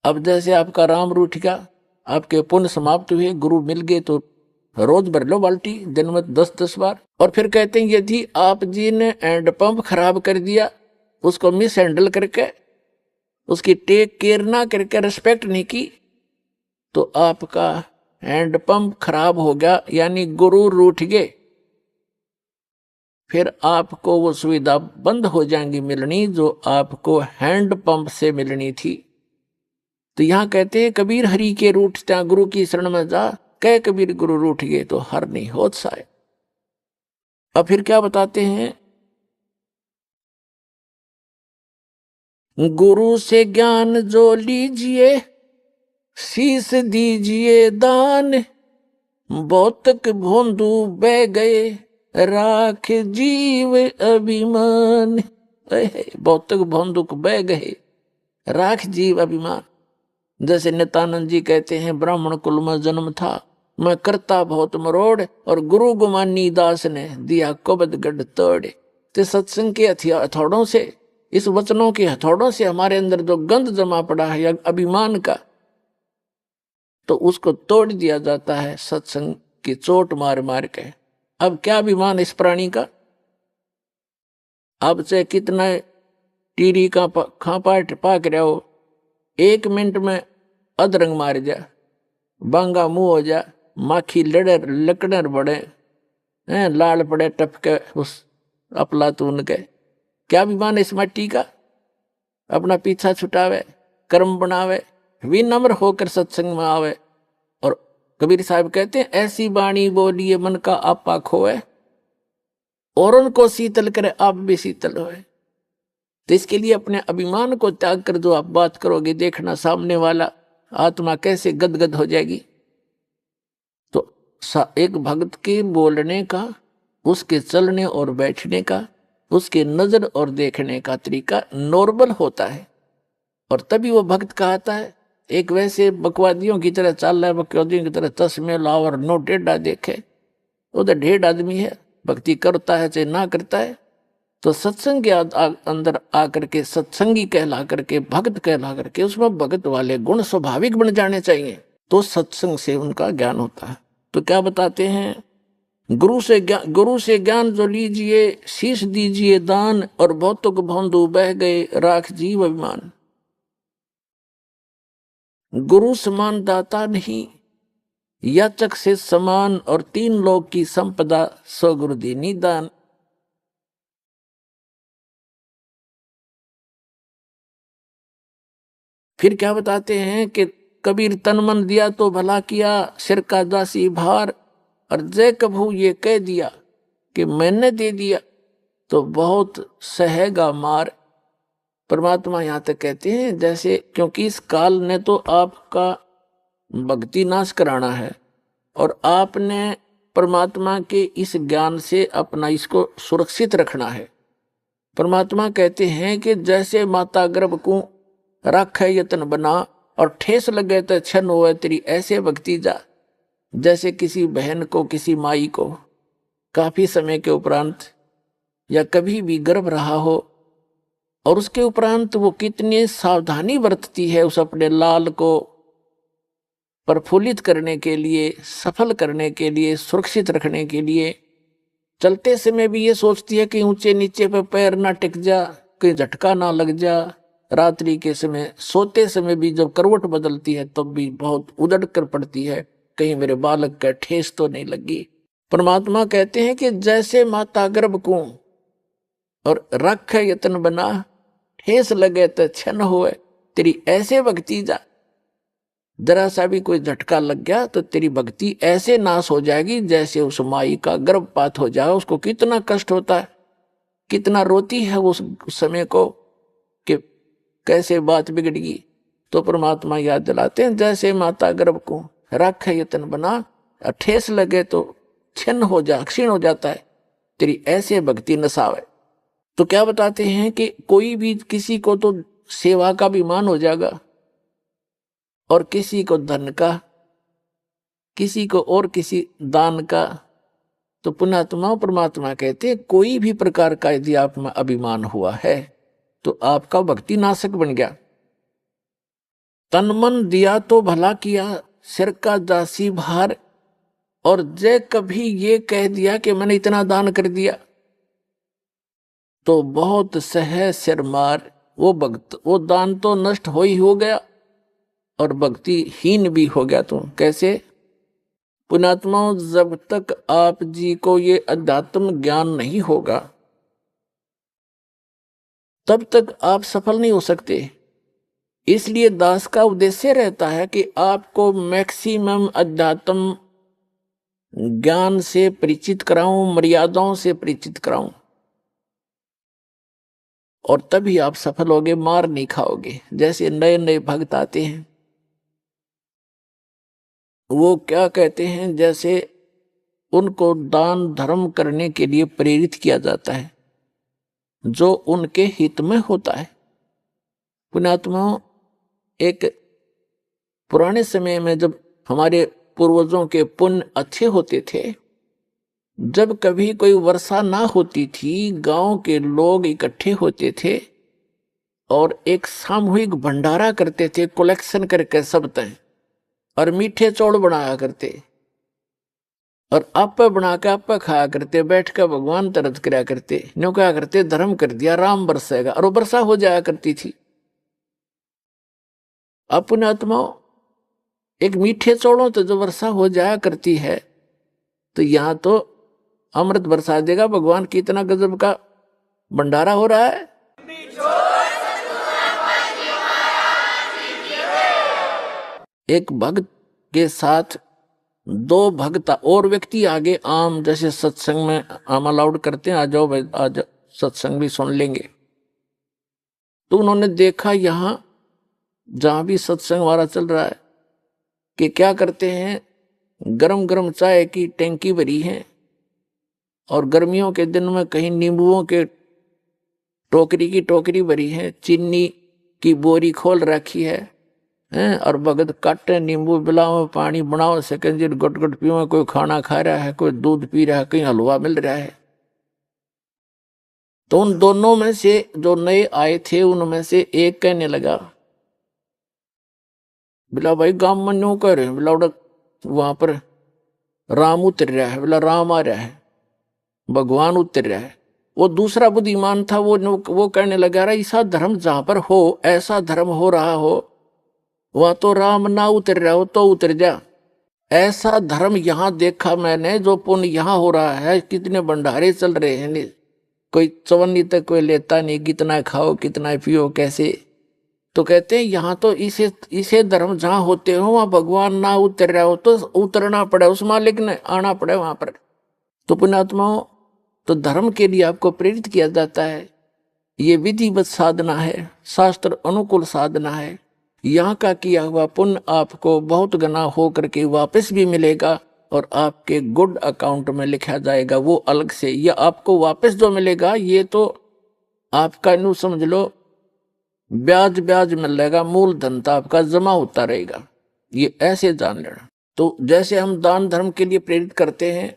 अब जैसे आपका राम रूठ गया, आपके पुण्य समाप्त हुए, गुरु मिल गए तो रोज भर लो बाल्टी, दिन में 10-10 बार। और फिर कहते हैं यदि आप जी ने हैंड पंप खराब कर दिया, उसको मिस हैंडल करके, उसकी टेक केयर ना करके, रिस्पेक्ट नहीं की, तो आपका हैंड पंप खराब हो गया, यानी गुरु रूठ गए। फिर आपको वो सुविधा बंद हो जाएंगी मिलनी जो आपको हैंड पंप से मिलनी थी। तो यहां कहते हैं कबीर हरि के रूठता गुरु की शरण में जा, कह कबीर गुरु रूठ गए तो हर नहीं होत साए। अब फिर क्या बताते हैं? गुरु से ज्ञान जो लीजिए, शीस दीजिए दान, भौतिक भोंदू बह गए, राख जीव अभिमान। भौतिक भोंदुक बह गए, राख जीव अभिमान। जैसे नित्यानंद जी कहते हैं ब्राह्मण कुल में जन्म था, मैं करता बहुत मरोड़, और गुरु गुमानी दास ने दिया कुबद गढ़ तोड़। ते सत्संग के हथौड़ों से, इस वचनों के हथौड़ों से हमारे अंदर जो गंध जमा पड़ा है या अभिमान का, तो उसको तोड़ दिया जाता है सत्संग की चोट मार मार के। अब क्या अभिमान इस प्राणी का? अब से कितना टीरी का खापाट पाक रहा हो, 1 मिनट में अधरंग मार जा, बांगा मुंह हो जा, माखी लकड़र बड़े, लाल पड़े टपके उस अपलातून के। क्या अभिमान इस मट्टी का? अपना पीछा छुटावे, कर्म बनावे, विनम्र होकर सत्संग में आवे। और कबीर साहब कहते हैं ऐसी बाणी बोलिए मन का आपा खोए, और उनको शीतल करे आप भी शीतल होए। तो इसके लिए अपने अभिमान को त्याग कर जो आप बात करोगे, देखना सामने वाला आत्मा कैसे गदगद हो जाएगी। तो एक भक्त के बोलने का, उसके चलने और बैठने का, उसके नजर और देखने का तरीका नॉर्मल होता है, और तभी वो भक्त कहता है। एक वैसे बकवादियों की तरह चल रहा है, बकवादियों की तरह चश्मे लाओ और नो टेढ़ा देखे, वो तो ढेढ़ आदमी है, भक्ति करता है चाहे ना करता है। तो सत्संग के अंदर आकर के सत्संगी कहला करके, भक्त कहला करके, उसमें भगत वाले गुण स्वाभाविक बन जाने चाहिए, तो सत्संग से उनका ज्ञान होता है। तो क्या बताते हैं, गुरु से ज्ञान जो लीजिए, शीश दीजिए दान, और भौतुक भौंदू बह गए राख जीव अभिमान। गुरु समान दाता नहीं, याचक से समान, और 3 लोक की संपदा सो गुरु दीनी दान। फिर क्या बताते हैं कि कबीर तन मन दिया तो भला किया, सिर का दासी भार, और जय कभू ये कह दिया कि मैंने दे दिया तो बहुत सहेगा मार। परमात्मा यहाँ तक कहते हैं जैसे, क्योंकि इस काल ने तो आपका भक्ति नाश कराना है, और आपने परमात्मा के इस ज्ञान से अपना इसको सुरक्षित रखना है। परमात्मा कहते हैं कि जैसे माता गर्भ को रख यत्न बना, और ठेस लगे तो छन होए तेरी ऐसे भक्ति जा। जैसे किसी बहन को, किसी माई को काफी समय के उपरांत या कभी भी गर्भ रहा हो, और उसके उपरांत वो कितनी सावधानी बरतती है उस अपने लाल को प्रफुल्लित करने के लिए, सफल करने के लिए, सुरक्षित रखने के लिए। चलते समय भी ये सोचती है कि ऊंचे नीचे पे पैर ना टिक जा, कहीं झटका ना लग जा। रात्रि के समय सोते समय भी जब करवट बदलती है तब भी बहुत उदड़ कर पड़ती है, कहीं मेरे बालक का ठेस तो नहीं लगी। परमात्मा कहते हैं कि जैसे माता गर्भ को और रख यत्न बना, ठेस लगे तो छन होए तेरी ऐसे भक्ति जा। जरा सा भी कोई झटका लग गया तो तेरी भक्ति ऐसे नाश हो जाएगी जैसे उस माई का गर्भपात हो जाए। उसको कितना कष्ट होता है, कितना रोती है उस समय को कि कैसे बात बिगड़ गई। तो परमात्मा याद दिलाते हैं जैसे माता गर्भ को रख यत्न बना, ठेस लगे तो छिन्न हो जा, क्षीण हो जाता है, तेरी ऐसे भक्ति नसावे। तो क्या बताते हैं कि कोई भी किसी को तो सेवा का अभिमान हो जाएगा, और किसी को धन का, किसी को और किसी दान का। तो पुण्यात्मा परमात्मा कहते हैं कोई भी प्रकार का यदि आप में अभिमान हुआ है तो आपका भक्ति नाशक बन गया। तन मन दिया तो भला किया, सिर का दासी भार, और जय कभी ये कह दिया कि मैंने इतना दान कर दिया तो बहुत सह सिर मार। वो भक्त, वो दान तो नष्ट हो ही हो गया और भक्ति हीन भी हो गया। तो कैसे? पुण्यात्मा, जब तक आप जी को ये अध्यात्म ज्ञान नहीं होगा तब तक आप सफल नहीं हो सकते। इसलिए दास का उद्देश्य रहता है कि आपको मैक्सिमम अध्यात्म ज्ञान से परिचित कराऊं, मर्यादाओं से परिचित कराऊं, और तभी आप सफल होगे, मार नहीं खाओगे। जैसे नए नए भक्त आते हैं, वो क्या कहते हैं, जैसे उनको दान धर्म करने के लिए प्रेरित किया जाता है जो उनके हित में होता है। पुण्यात्माओं, एक पुराने समय में जब हमारे पूर्वजों के पुण्य अच्छे होते थे, जब कभी कोई वर्षा ना होती थी, गांव के लोग इकट्ठे होते थे और एक सामूहिक भंडारा करते थे, कलेक्शन करके सब तय, और मीठे चौड़ बनाया करते और आप बना के आप खाया करते, बैठ कर भगवान तरत कराया करते। न्यों क्या करते, धर्म कर दिया, राम बरसेगा, और वो वर्षा हो जाया करती थी। अपने आत्माओं, एक मीठे चौड़ों तो जो वर्षा हो जाया करती है, तो यहां तो अमृत बरसा देगा भगवान। कितना गजब का भंडारा हो रहा है। एक भक्त के साथ 2 भक्त और व्यक्ति आगे, आम जैसे सत्संग में आम अलाउड करते हैं, आ जाओ भाई, आ जाओ, सत्संग भी सुन लेंगे। तो उन्होंने देखा यहाँ जहां भी सत्संग हमारा चल रहा है कि क्या करते हैं, गरम गरम चाय की टैंकी भरी है और गर्मियों के दिन में कहीं नींबुओं के टोकरी की टोकरी भरी है, चीनी की बोरी खोल रखी है हैं, और भगत काटे नींबू बिलाओ पानी बनाओ सेकंड गुट गुट पीओ, कोई खाना खा रहा है, कोई दूध पी रहा है, कहीं हलवा मिल रहा है। तो उन दोनों में से जो नए आए थे उनमें से एक कहने लगा, बिला भाई गांव में न्यू कह रहे हैं, बिला वहां पर राम उतर रहा है, बिला राम आ रहा है, भगवान उतर रहा है। वो दूसरा बुद्धिमान था, वो कहने लगा रहा ऐसा धर्म जहां पर हो, ऐसा धर्म हो रहा हो, वह तो राम ना उतर रहा हो तो उतर जा। ऐसा धर्म यहां देखा मैंने, जो पुण्य यहां हो रहा है, कितने भंडारे चल रहे हैं, कोई चवन्नी तक कोई लेता नहीं, कितना खाओ कितना पियो कैसे। तो कहते हैं यहाँ तो इसे धर्म जहां होते हो वहां भगवान ना उतर रहा हो तो उतरना पड़े, उस मालिक ने आना पड़े वहां पर। तो पुण्यात्माओं, तो धर्म के लिए आपको प्रेरित किया जाता है, ये विधिवत साधना है, शास्त्र अनुकूल साधना है। यहाँ का किया हुआ पुण्य आपको बहुत गुना हो करके वापस भी मिलेगा और आपके गुड अकाउंट में लिखा जाएगा, वो अलग से। या आपको वापस जो मिलेगा ये तो आपका न्यू समझ लो ब्याज ब्याज मिलेगा, मूल धन तो आपका जमा होता रहेगा, ये ऐसे जान लेना। तो जैसे हम दान धर्म के लिए प्रेरित करते हैं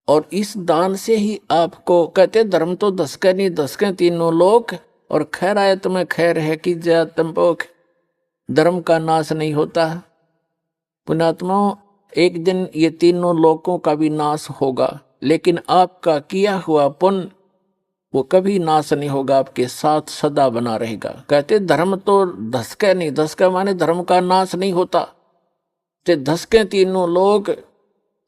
और इस दान से ही आपको कहते धर्म तो दसके नहीं दसके तीनों लोक, और खैर आए तुम्हें खैर है कि जय तंपोख, धर्म का नाश नहीं होता। पुण्यात्माओं, एक दिन ये तीनों लोकों का भी नाश होगा, लेकिन आपका किया हुआ पुण्य वो कभी नाश नहीं होगा, आपके साथ सदा बना रहेगा। कहते धर्म तो धसके नहीं, धसके माने धर्म का नाश नहीं होता, ते धसके तीनों लोग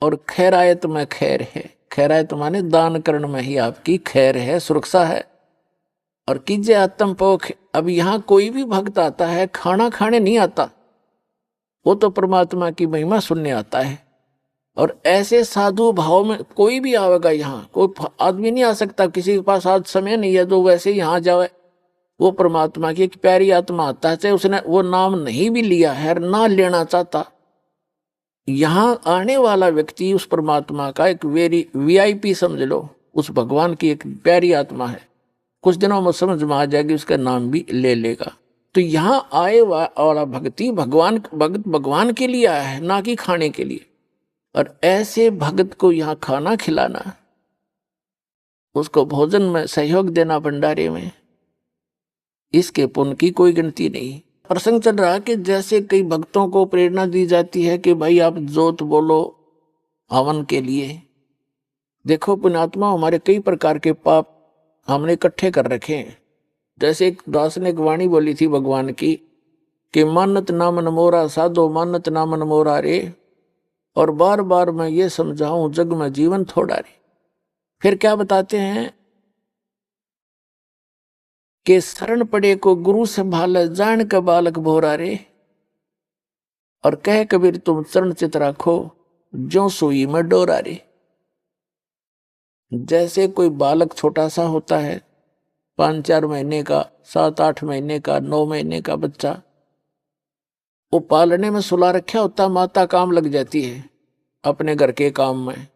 और खैरायत में खैर है। खैरायत माने दान करण में ही आपकी खैर है, सुरक्षा है। और कीजिए आत्म पोख। अब यहाँ कोई भी भक्त आता है खाना खाने नहीं आता, वो तो परमात्मा की महिमा सुनने आता है। और ऐसे साधु भाव में कोई भी आवेगा, यहाँ कोई आदमी नहीं आ सकता, किसी के पास आज समय नहीं है जो वैसे यहाँ जावे। वो परमात्मा की एक प्यारी आत्मा आता है, चाहे उसने वो नाम नहीं भी लिया है, ना लेना चाहता, यहाँ आने वाला व्यक्ति उस परमात्मा का एक VIP समझ लो, उस भगवान की एक प्यारी आत्मा है, कुछ दिनों में समझ में आ जाएगी, उसका नाम भी ले लेगा। तो यहाँ आए वाला भक्ति भगवान के लिए आया है, ना कि खाने के लिए। और ऐसे भगत को यहाँ खाना खिलाना, उसको भोजन में सहयोग देना भंडारे में, इसके पुण्य की कोई गिनती नहीं। प्रसंग चल रहा कि जैसे कई भक्तों को प्रेरणा दी जाती है कि भाई आप जोत बोलो हवन के लिए। देखो पुण्यात्मा, हमारे कई प्रकार के पाप हमने इकट्ठे कर रखे हैं। जैसे एक दास ने एक वाणी बोली थी भगवान की कि मानत नामन मोरा साधो मानत नामन मोरा रे, और बार बार मैं ये समझाऊं जग में जीवन थोड़ा रे। फिर क्या बताते हैं कि शरण पड़े को गुरु संभाले जान का बालक भोरा रे, और कह कबीर तुम चरण चित राखो जो सुई में डोरा रे। जैसे कोई बालक छोटा सा होता है, 5-4 महीने का, 7-8 महीने का, 9 महीने का बच्चा, वो पालने में सुला रखा होता, माता काम लग जाती है अपने घर के काम में।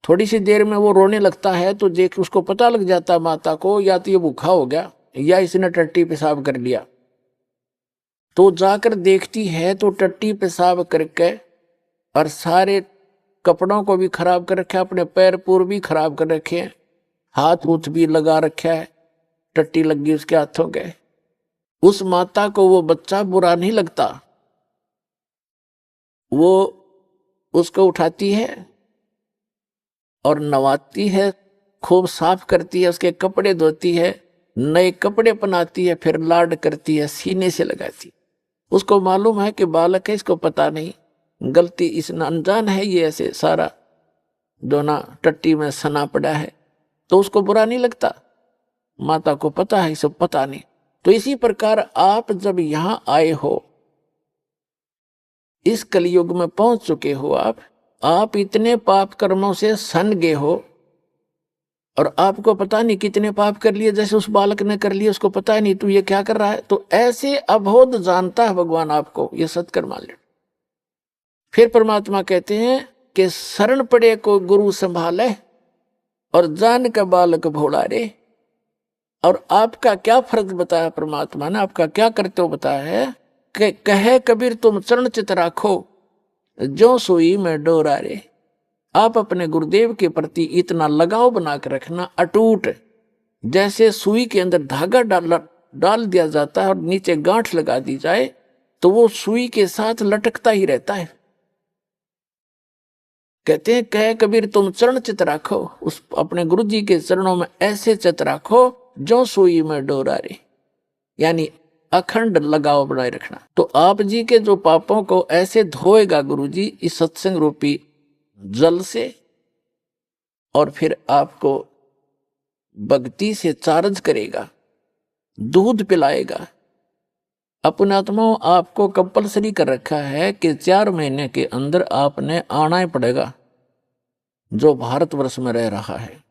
थोड़ी सी देर में वो रोने लगता है तो देख उसको पता लग जाता माता को, या तो ये भूखा हो गया या इसने टट्टी पेशाब कर लिया। तो जाकर देखती है तो टट्टी पेशाब करके और सारे कपड़ों को भी खराब कर रखा है, अपने पैर पूर भी खराब कर रखे हैं, हाथ हूथ भी लगा रखा है, टट्टी लगी उसके हाथों के। उस माता को वो बच्चा बुरा नहीं लगता, वो उसको उठाती है और नवाती है, खूब साफ करती है, उसके कपड़े धोती है, नए कपड़े पहनाती है, फिर लाड करती है, सीने से लगाती। उसको मालूम है कि बालक है, इसको पता नहीं, गलती इस अनजान है, ये ऐसे सारा दोना टट्टी में सना पड़ा है, तो उसको बुरा नहीं लगता। माता को पता है, इसे पता नहीं। तो इसी प्रकार आप जब यहां आए हो, इस कलयुग में पहुंच चुके हो, आप इतने पाप कर्मों से सन गए हो, और आपको पता नहीं कितने पाप कर लिए, जैसे उस बालक ने कर लिए, उसको पता ही नहीं तू ये क्या कर रहा है। तो ऐसे अबोध जानता है भगवान आपको, ये सत्कर्म मान ले। फिर परमात्मा कहते हैं कि शरण पड़े को गुरु संभाले और जान का बालक भोला रे। और आपका क्या फर्ज बताया परमात्मा ने, आपका क्या कर्तव्य बताया है कि कहे कबीर तुम चरण चित राखो जो सुई में डोरा रे। आप अपने गुरुदेव के प्रति इतना लगाव बना के रखना अटूट, जैसे सुई के अंदर धागा डाल दिया जाता है और नीचे गांठ लगा दी जाए तो वो सुई के साथ लटकता ही रहता है। कहते हैं कहे कबीर तुम चरण चित राखो, उस अपने गुरु जी के चरणों में ऐसे चित राखो जो सुई में डोरा रे, यानी अखंड लगाव बनाए रखना। तो आप जी के जो पापों को ऐसे धोएगा गुरु जी इस सत्संग रूपी जल से, और फिर आपको भक्ति से चार्ज करेगा, दूध पिलाएगा। अपने आत्माओं आपको कंपलसरी कर रखा है कि 4 महीने के अंदर आपने आना ही पड़ेगा जो भारतवर्ष में रह रहा है।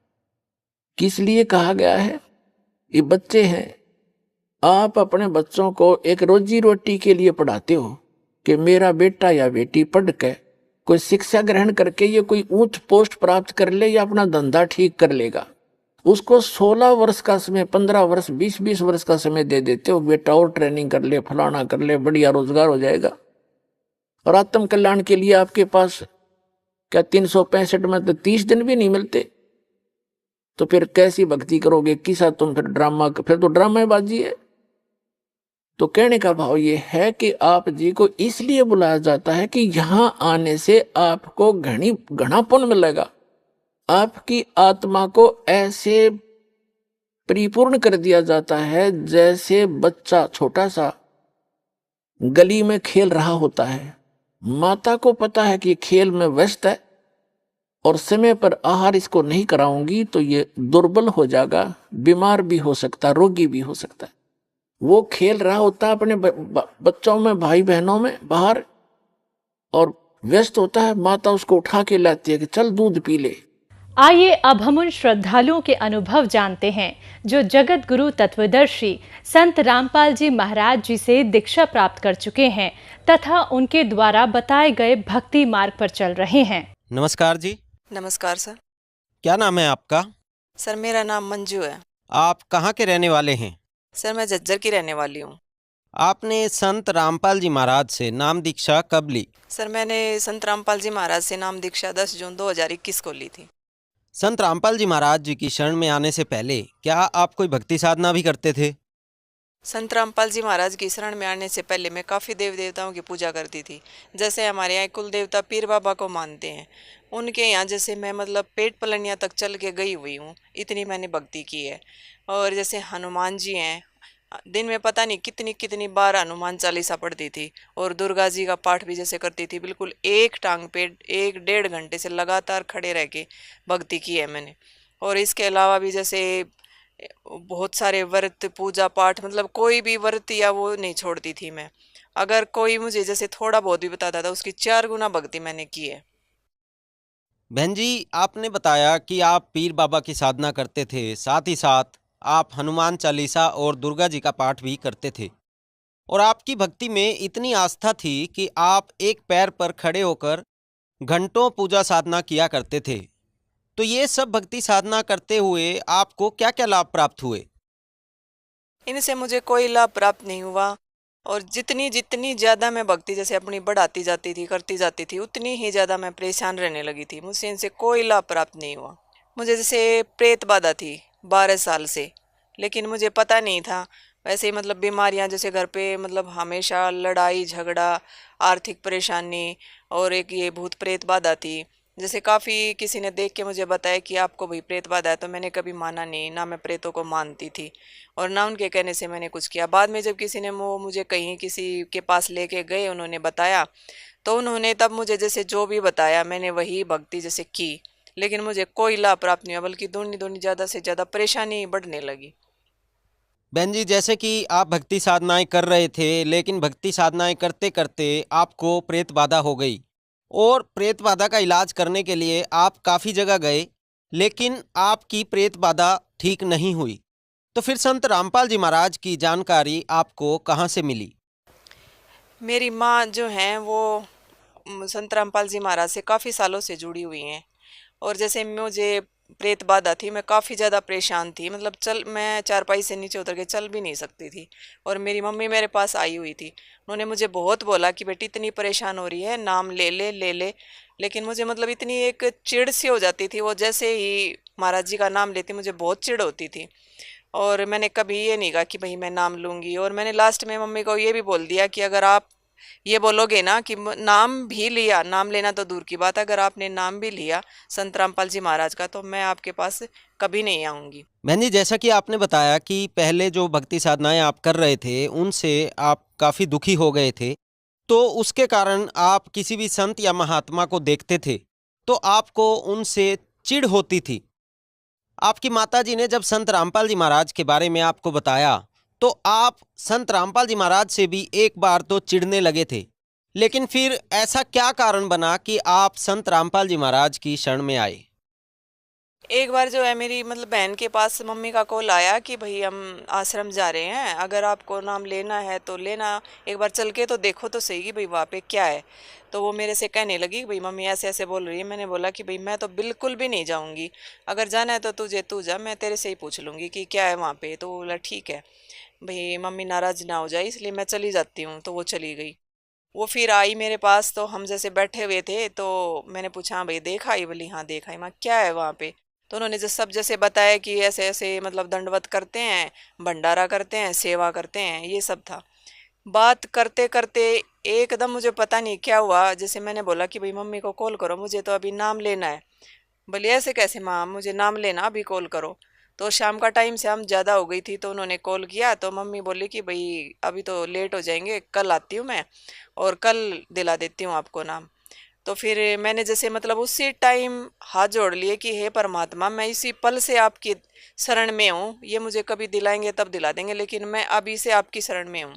किस लिए कहा गया है? ये बच्चे हैं, आप अपने बच्चों को एक रोजी रोटी के लिए पढ़ाते हो कि मेरा बेटा या बेटी पढ़ के कोई शिक्षा ग्रहण करके ये कोई ऊंच पोस्ट प्राप्त कर ले या अपना धंधा ठीक कर लेगा। उसको 16 वर्ष का समय, 15 वर्ष, 20 वर्ष का समय दे देते हो, बेटा और ट्रेनिंग कर ले, फलाना कर ले, बढ़िया रोजगार हो जाएगा। और आत्म कल्याण के लिए आपके पास क्या 365 में तो 30 दिन भी नहीं मिलते, तो फिर कैसी भक्ति करोगे? किसा तुम फिर ड्रामा, फिर तो ड्रामेबाजी है। तो कहने का भाव ये है कि आप जी को इसलिए बुलाया जाता है कि यहां आने से आपको घना पुण्य मिलेगा। आपकी आत्मा को ऐसे परिपूर्ण कर दिया जाता है जैसे बच्चा छोटा सा गली में खेल रहा होता है। माता को पता है कि खेल में व्यस्त है और समय पर आहार इसको नहीं कराऊंगी तो ये दुर्बल हो जाएगा, बीमार भी हो सकता, रोगी भी हो सकता है। वो खेल रहा होता है अपने बच्चों में, भाई बहनों में बाहर, और व्यस्त होता है। माता उसको उठा के लाती है कि चल दूध पी ले। आइए अब हम उन श्रद्धालुओं के अनुभव जानते हैं जो जगत गुरु तत्वदर्शी संत रामपाल जी महाराज जी से दीक्षा प्राप्त कर चुके हैं तथा उनके द्वारा बताए गए भक्ति मार्ग पर चल रहे हैं। नमस्कार जी। नमस्कार सर। क्या नाम है आपका? सर मेरा नाम मंजू है। आप कहाँ के रहने वाले हैं? सर मैं झज्जर की रहने वाली हूँ। आपने संत रामपाल जी महाराज से नाम दीक्षा कब ली? सर मैंने संत रामपाल जी महाराज से नाम दीक्षा 10 जून 2021 को ली थी। संत रामपाल जी महाराज जी की शरण में आने से पहले क्या आप कोई भक्ति साधना भी करते थे? संत रामपाल जी महाराज की शरण में आने से पहले मैं काफ़ी देव देवताओं की पूजा करती थी। जैसे हमारे यहाँ कुल देवता पीर बाबा को मानते हैं, उनके यहाँ जैसे मैं मतलब पेट पलनिया तक चल के गई हुई हूँ, इतनी मैंने भक्ति की है। और जैसे हनुमान जी हैं, दिन में पता नहीं कितनी कितनी बार हनुमान चालीसा पढ़ती थी। और दुर्गा जी का पाठ भी जैसे करती थी, बिल्कुल एक टांग पे 1-1.5 घंटे से लगातार खड़े रह के भक्ति की है मैंने। और इसके अलावा भी जैसे बहुत सारे व्रत, पूजा पाठ, मतलब कोई भी व्रत या वो नहीं छोड़ती थी मैं। अगर कोई मुझे जैसे थोड़ा बहुत भी बताता था उसकी 4 गुना भक्ति मैंने की है। बहन जी, आपने बताया कि आप पीर बाबा की साधना करते थे, साथ ही साथ आप हनुमान चालीसा और दुर्गा जी का पाठ भी करते थे, और आपकी भक्ति में इतनी आस्था थी कि आप एक पैर पर खड़े होकर घंटों पूजा साधना किया करते थे। तो ये सब भक्ति साधना करते हुए आपको क्या क्या लाभ प्राप्त हुए? इनसे मुझे कोई लाभ प्राप्त नहीं हुआ। और जितनी ज़्यादा मैं भक्ति जैसे अपनी बढ़ाती जाती थी, करती जाती थी, उतनी ही ज़्यादा मैं परेशान रहने लगी थी। मुझसे इनसे कोई लाभ प्राप्त नहीं हुआ। मुझे जैसे प्रेत बाधा थी 12 साल से, लेकिन मुझे पता नहीं था। वैसे ही मतलब बीमारियां जैसे घर पे, मतलब हमेशा लड़ाई झगड़ा, आर्थिक परेशानी, और एक ये भूत प्रेत बाधा थी। जैसे काफ़ी किसी ने देख के मुझे बताया कि आपको भी प्रेत बाधा है, तो मैंने कभी माना नहीं, ना मैं प्रेतों को मानती थी और ना उनके कहने से मैंने कुछ किया। बाद में जब किसी ने मुझे कहीं किसी के पास लेके गए, उन्होंने बताया, तो उन्होंने तब मुझे जैसे जो भी बताया मैंने वही भक्ति जैसे की, लेकिन मुझे कोई लाभ प्राप्त नहीं हुआ, बल्कि दूनी ज़्यादा से ज़्यादा परेशानी बढ़ने लगी। बहन जी, जैसे कि आप भक्ति साधनाएं कर रहे थे, लेकिन भक्ति साधनाएं करते करते आपको प्रेत बाधा हो गई, और प्रेत बाधा का इलाज करने के लिए आप काफ़ी जगह गए, लेकिन आपकी प्रेत बाधा ठीक नहीं हुई। तो फिर संत रामपाल जी महाराज की जानकारी आपको कहाँ से मिली? मेरी माँ जो हैं वो संत रामपाल जी महाराज से काफ़ी सालों से जुड़ी हुई हैं। और जैसे मुझे प्रेत बाधा थी, मैं काफ़ी ज़्यादा परेशान थी, मतलब मैं चारपाई से नीचे उतर के चल भी नहीं सकती थी। और मेरी मम्मी मेरे पास आई हुई थी, उन्होंने मुझे बहुत बोला कि बेटी इतनी परेशान हो रही है, नाम ले ले ले ले। लेकिन मुझे मतलब इतनी एक चिढ़ सी हो जाती थी, वो जैसे ही महाराज जी का नाम लेती मुझे बहुत चिढ़ होती थी। और मैंने कभी ये नहीं कहा कि भाई मैं नाम लूँगी। और मैंने लास्ट में मम्मी को ये भी बोल दिया कि अगर आप ये बोलोगे ना कि नाम भी लिया, नाम लेना तो दूर की बात, अगर आपने नाम भी लिया संत रामपाल जी महाराज का, तो मैं आपके पास कभी नहीं आऊँगी। बहन जी, जैसा कि आपने बताया कि पहले जो भक्ति साधनाएं आप कर रहे थे उनसे आप काफ़ी दुखी हो गए थे, तो उसके कारण आप किसी भी संत या महात्मा को देखते थे तो आपको उनसे चिढ़ होती थी। आपकी माताजी ने जब संत रामपाल जी महाराज के बारे में आपको बताया तो आप संत रामपाल जी महाराज से भी एक बार तो चिढ़ने लगे थे, लेकिन फिर ऐसा क्या कारण बना कि आप संत रामपाल जी महाराज की शरण में आए? एक बार जो है मेरी मतलब बहन के पास मम्मी का कॉल आया कि भाई हम आश्रम जा रहे हैं, अगर आपको नाम लेना है तो लेना, एक बार चल के तो देखो तो सही कि भाई वहाँ पे क्या है। तो वो मेरे से कहने लगी कि भाई मम्मी ऐसे ऐसे बोल रही है। मैंने बोला कि भाई मैं तो बिल्कुल भी नहीं जाऊँगी, अगर जाना है तो तू जा, मैं तेरे से ही पूछ लूँगी कि क्या है वहाँ पे। तो बोला ठीक है भाई, मम्मी नाराज़ ना हो जाए इसलिए मैं चली जाती हूँ। तो वो चली गई। वो फिर आई मेरे पास, तो हम जैसे बैठे हुए थे तो मैंने पूछा हाँ भाई देखा ही? बोली हाँ देखा ही। मैं क्या है वहाँ पे? तो उन्होंने जो सब जैसे बताया कि ऐसे ऐसे मतलब दंडवत करते हैं, भंडारा करते हैं, सेवा करते हैं, ये सब था। बात करते करते एकदम मुझे पता नहीं क्या हुआ, जैसे मैंने बोला कि भाई मम्मी को कॉल करो, मुझे तो अभी नाम लेना है। बोले ऐसे कैसे माँ, मुझे नाम लेना, अभी कॉल करो। तो शाम का टाइम से हम ज़्यादा हो गई थी, तो उन्होंने कॉल किया। तो मम्मी बोली कि भाई अभी तो लेट हो जाएंगे, कल आती हूँ मैं और कल दिला देती हूँ आपको नाम। तो फिर मैंने जैसे मतलब उसी टाइम हाथ जोड़ लिए कि हे परमात्मा, मैं इसी पल से आपकी शरण में हूँ, ये मुझे कभी दिलाएंगे तब दिला देंगे, लेकिन मैं अभी से आपकी शरण में हूँ।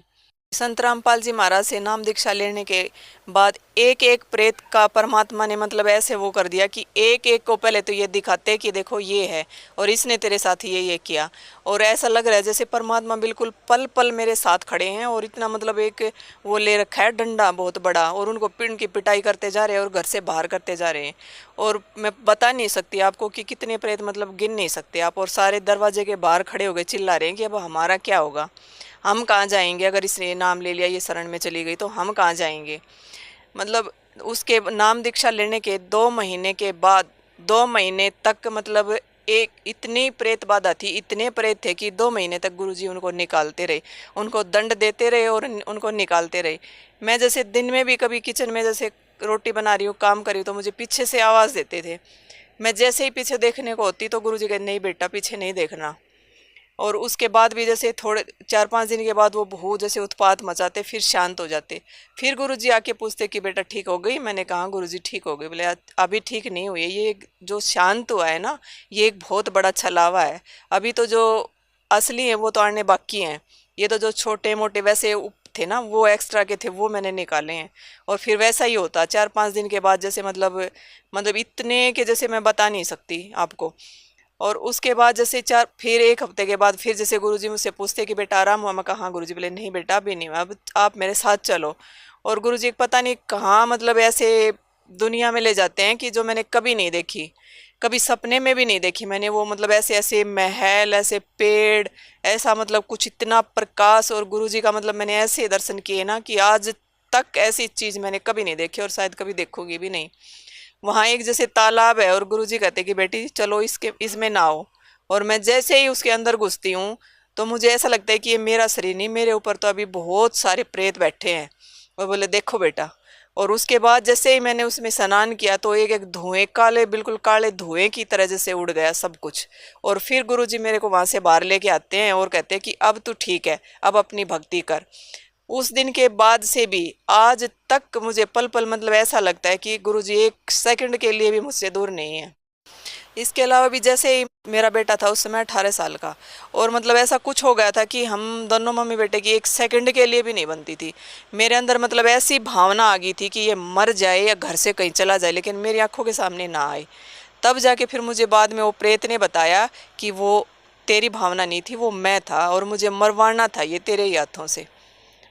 संत रामपाल जी महाराज से नाम दीक्षा लेने के बाद एक एक प्रेत का परमात्मा ने मतलब ऐसे वो कर दिया कि एक एक को पहले तो ये दिखाते कि देखो ये है और इसने तेरे साथ ये किया। और ऐसा लग रहा है जैसे परमात्मा बिल्कुल पल पल मेरे साथ खड़े हैं। और इतना मतलब एक वो ले रखा है डंडा बहुत बड़ा, और उनको पिंड की पिटाई करते जा रहे हैं और घर से बाहर करते जा रहे हैं। और मैं बता नहीं सकती आपको कि कितने प्रेत, मतलब गिन नहीं सकते आप। और सारे दरवाजे के बाहर खड़े हो गए, चिल्ला रहे हैं कि अब हमारा क्या होगा, हम कहाँ जाएंगे, अगर इसने नाम ले लिया, ये शरण में चली गई तो हम कहाँ जाएंगे। मतलब उसके नाम दीक्षा लेने के 2 महीने के बाद 2 महीने तक मतलब एक इतनी प्रेत बाधा थी, इतने प्रेत थे कि 2 महीने तक गुरुजी उनको निकालते रहे, उनको दंड देते रहे और उनको निकालते रहे। मैं जैसे दिन में भी कभी किचन में जैसे रोटी बना रही हूँ, काम कर रही हूँ, तो मुझे पीछे से आवाज़ देते थे। मैं जैसे ही पीछे देखने को होती तो गुरुजी कहते नहीं बेटा पीछे नहीं देखना। और उसके बाद भी जैसे थोड़े 4-5 दिन के बाद वो बहुत जैसे उत्पात मचाते, फिर शांत हो जाते। फिर गुरुजी आके पूछते कि बेटा ठीक हो गई? मैंने कहा गुरुजी ठीक हो गई। बोले अभी ठीक नहीं हुई है, ये जो शांत हुआ है ना, ये एक बहुत बड़ा छलावा है, अभी तो जो असली है वो तो आने बाकी हैं। ये तो जो छोटे मोटे वैसे थे ना, वो एक्स्ट्रा के थे, वो मैंने निकाले हैं। और फिर वैसा ही होता 4-5 दिन के बाद, जैसे मतलब इतने के जैसे मैं बता नहीं सकती आपको। और उसके बाद जैसे फिर 1 हफ्ते के बाद फिर जैसे गुरुजी मुझसे पूछते कि बेटा आराम हुआ? मैं कहा हाँ गुरुजी। बोले नहीं बेटा अभी नहीं हुआ, अब आप मेरे साथ चलो। और गुरुजी पता नहीं कहाँ मतलब ऐसे दुनिया में ले जाते हैं कि जो मैंने कभी नहीं देखी, कभी सपने में भी नहीं देखी मैंने। वो मतलब ऐसे ऐसे महल, ऐसे पेड़, ऐसा मतलब कुछ इतना प्रकाश। और गुरुजी का मतलब मैंने ऐसे दर्शन किए ना कि आज तक ऐसी चीज़ मैंने कभी नहीं देखी और शायद कभी देखूंगी भी नहीं। वहाँ एक जैसे तालाब है और गुरुजी कहते कि बेटी चलो इसमें नहाओ। और मैं जैसे ही उसके अंदर घुसती हूँ तो मुझे ऐसा लगता है कि ये मेरा शरीर नहीं, मेरे ऊपर तो अभी बहुत सारे प्रेत बैठे हैं। और बोले देखो बेटा। और उसके बाद जैसे ही मैंने उसमें स्नान किया तो एक एक धुएं, काले बिल्कुल काले धुएं की तरह जैसे उड़ गया सब कुछ। और फिर गुरुजी मेरे को वहाँ से बाहर लेके आते हैं और कहते हैं कि अब तू ठीक है, अब अपनी भक्ति कर। उस दिन के बाद से भी आज तक मुझे पल पल मतलब ऐसा लगता है कि गुरुजी 1 सेकंड के लिए भी मुझसे दूर नहीं है। इसके अलावा भी जैसे ही मेरा बेटा था उस समय 18 साल का, और मतलब ऐसा कुछ हो गया था कि हम दोनों मम्मी बेटे की 1 सेकंड के लिए भी नहीं बनती थी। मेरे अंदर मतलब ऐसी भावना आ गई थी कि ये मर जाए या घर से कहीं चला जाए, लेकिन मेरी आंखों के सामने ना आए। तब जाके फिर मुझे बाद में वो प्रेत ने बताया कि वो तेरी भावना नहीं थी, वो मैं था और मुझे मरवाना था ये तेरे ही हाथों से।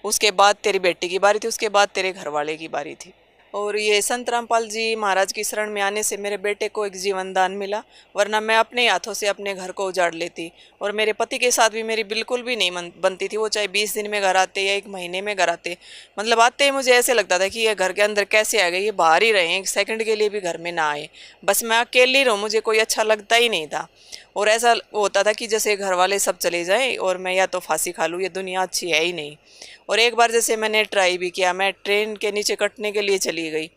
उसके बाद तेरी बेटी की बारी थी, उसके बाद तेरे घर वाले की बारी थी। और ये संत रामपाल जी महाराज की शरण में आने से मेरे बेटे को एक जीवन दान मिला, वरना मैं अपने हाथों से अपने घर को उजाड़ लेती। और मेरे पति के साथ भी मेरी बिल्कुल भी नहीं बनती थी, वो चाहे 20 दिन में घर आते या 1 महीने में घर आते, मतलब आते ही मुझे ऐसे लगता था कि ये घर के अंदर कैसे आ गए, ये बाहर ही रहे, 1 सेकंड के लिए भी घर में ना आए, बस मैं अकेली रहूँ, मुझे कोई अच्छा लगता ही नहीं था। और ऐसा होता था कि जैसे घर वाले सब चले जाएं और मैं या तो फांसी खा लूँ, ये दुनिया अच्छी है ही नहीं। और एक बार जैसे मैंने ट्राई भी किया, मैं ट्रेन के नीचे कटने के लिए चली गई,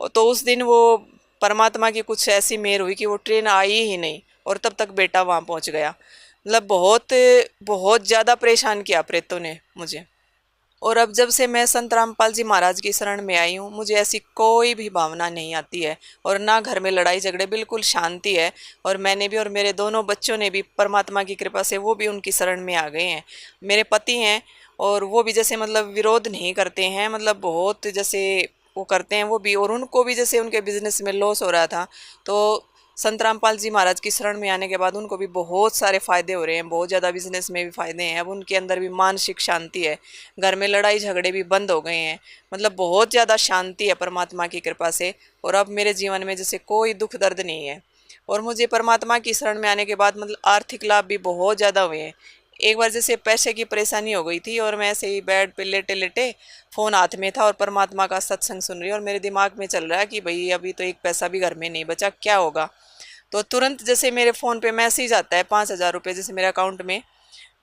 तो उस दिन वो परमात्मा की कुछ ऐसी मेहर हुई कि वो ट्रेन आई ही नहीं और तब तक बेटा वहाँ पहुँच गया। मतलब बहुत बहुत ज़्यादा परेशान किया प्रेतों ने मुझे। और अब जब से मैं संत रामपाल जी महाराज की शरण में आई हूँ, मुझे ऐसी कोई भी भावना नहीं आती है और ना घर में लड़ाई झगड़े, बिल्कुल शांति है। और मैंने भी और मेरे दोनों बच्चों ने भी परमात्मा की कृपा से वो भी उनकी शरण में आ गए हैं। मेरे पति हैं और वो भी जैसे मतलब विरोध नहीं करते हैं, मतलब बहुत जैसे वो करते हैं वो भी। और उनको भी जैसे उनके बिजनेस में लॉस हो रहा था, तो संत रामपाल जी महाराज की शरण में आने के बाद उनको भी बहुत सारे फ़ायदे हो रहे हैं, बहुत ज़्यादा बिजनेस में भी फ़ायदे हैं। अब उनके अंदर भी मानसिक शांति है, घर में लड़ाई झगड़े भी बंद हो गए हैं, मतलब बहुत ज़्यादा शांति है परमात्मा की कृपा से। और अब मेरे जीवन में जैसे कोई दुख दर्द नहीं है। और मुझे परमात्मा की शरण में आने के बाद मतलब आर्थिक लाभ भी बहुत ज़्यादा हुए हैं। एक बार जैसे पैसे की परेशानी हो गई थी और मैं ऐसे ही बेड पे लेटे लेटे फ़ोन हाथ में था और परमात्मा का सत्संग सुन रही और मेरे दिमाग में चल रहा है कि भाई अभी तो 1 पैसा भी घर में नहीं बचा, क्या होगा। तो तुरंत जैसे मेरे फ़ोन पे मैसेज आता है 5,000 रुपये जैसे मेरे अकाउंट में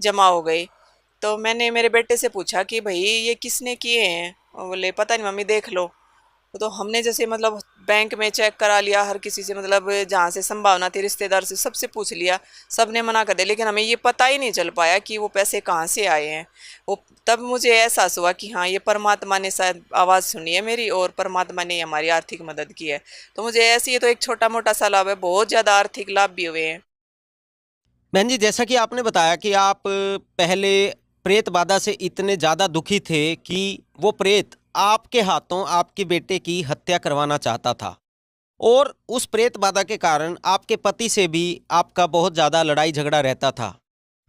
जमा हो गए। तो मैंने मेरे बेटे से पूछा कि भाई ये किसने किए हैं, और बोले पता नहीं मम्मी देख लो। तो हमने जैसे मतलब बैंक में चेक करा लिया, हर किसी से मतलब जहाँ से संभावना थी, रिश्तेदार से सबसे पूछ लिया, सब ने मना कर दिया, लेकिन हमें ये पता ही नहीं चल पाया कि वो पैसे कहाँ से आए हैं। वो तब मुझे एहसास हुआ कि हाँ ये परमात्मा ने शायद आवाज़ सुनी है मेरी और परमात्मा ने हमारी आर्थिक मदद की है। तो मुझे ऐसे ही तो एक छोटा मोटा सा लाभ है, बहुत ज़्यादा आर्थिक लाभ भी हुए हैं। बहन जी, जैसा कि आपने बताया कि आप पहले प्रेत बाधा से इतने ज़्यादा दुखी थे कि वो प्रेत आपके हाथों आपके बेटे की हत्या करवाना चाहता था, और उस प्रेत बाधा के कारण आपके पति से भी आपका बहुत ज़्यादा लड़ाई झगड़ा रहता था।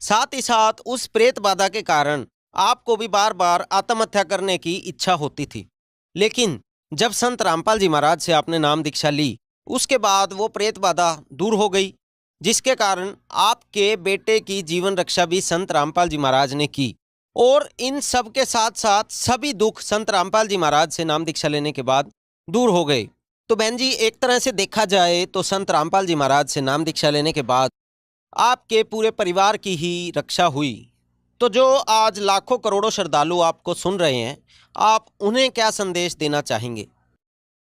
साथ ही साथ उस प्रेत बाधा के कारण आपको भी बार बार आत्महत्या करने की इच्छा होती थी। लेकिन जब संत रामपाल जी महाराज से आपने नाम दीक्षा ली, उसके बाद वो प्रेत बाधा दूर हो गई, जिसके कारण आपके बेटे की जीवन रक्षा भी संत रामपाल जी महाराज ने की। और इन सब के साथ साथ सभी दुख संत रामपाल जी महाराज से नाम दीक्षा लेने के बाद दूर हो गए। तो बहन जी, एक तरह से देखा जाए तो संत रामपाल जी महाराज से नाम दीक्षा लेने के बाद आपके पूरे परिवार की ही रक्षा हुई। तो जो आज लाखों करोड़ों श्रद्धालु आपको सुन रहे हैं, आप उन्हें क्या संदेश देना चाहेंगे?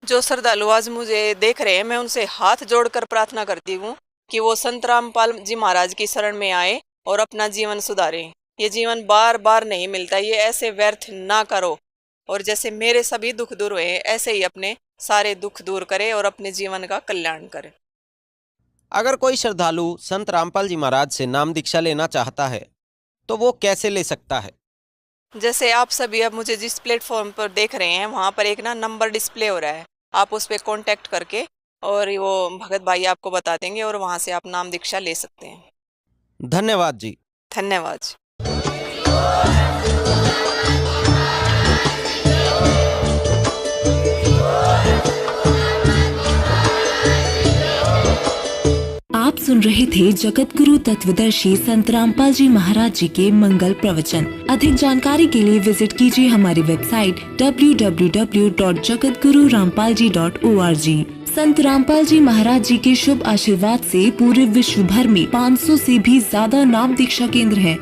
जो श्रद्धालु आज मुझे देख रहे हैं, मैं उनसे हाथ जोड़कर प्रार्थना करती हूँ कि वो संत रामपाल जी महाराज की शरण में आए और अपना जीवन सुधारें। ये जीवन बार बार नहीं मिलता, ये ऐसे व्यर्थ ना करो। और जैसे मेरे सभी दुख दूर हुए ऐसे ही अपने सारे दुख दूर करे और अपने जीवन का कल्याण करे। अगर कोई श्रद्धालु संत रामपाल जी महाराज से नाम दीक्षा लेना चाहता है तो वो कैसे ले सकता है? जैसे आप सभी अब मुझे जिस प्लेटफॉर्म पर देख रहे हैं, वहाँ पर एक ना नंबर डिस्प्ले हो रहा है, आप उस पर कॉन्टेक्ट करके और वो भगत भाई आपको बता देंगे और वहाँ से आप नाम दीक्षा ले सकते हैं। धन्यवाद जी। धन्यवाद। आप सुन रहे थे जगत गुरु तत्वदर्शी संत रामपाल जी महाराज जी के मंगल प्रवचन। अधिक जानकारी के लिए विजिट कीजिए हमारी वेबसाइट www.jagatgururampalji.org। संत रामपाल जी महाराज जी के शुभ आशीर्वाद से पूरे विश्व भर में 500 से भी ज्यादा नाम दीक्षा केंद्र हैं।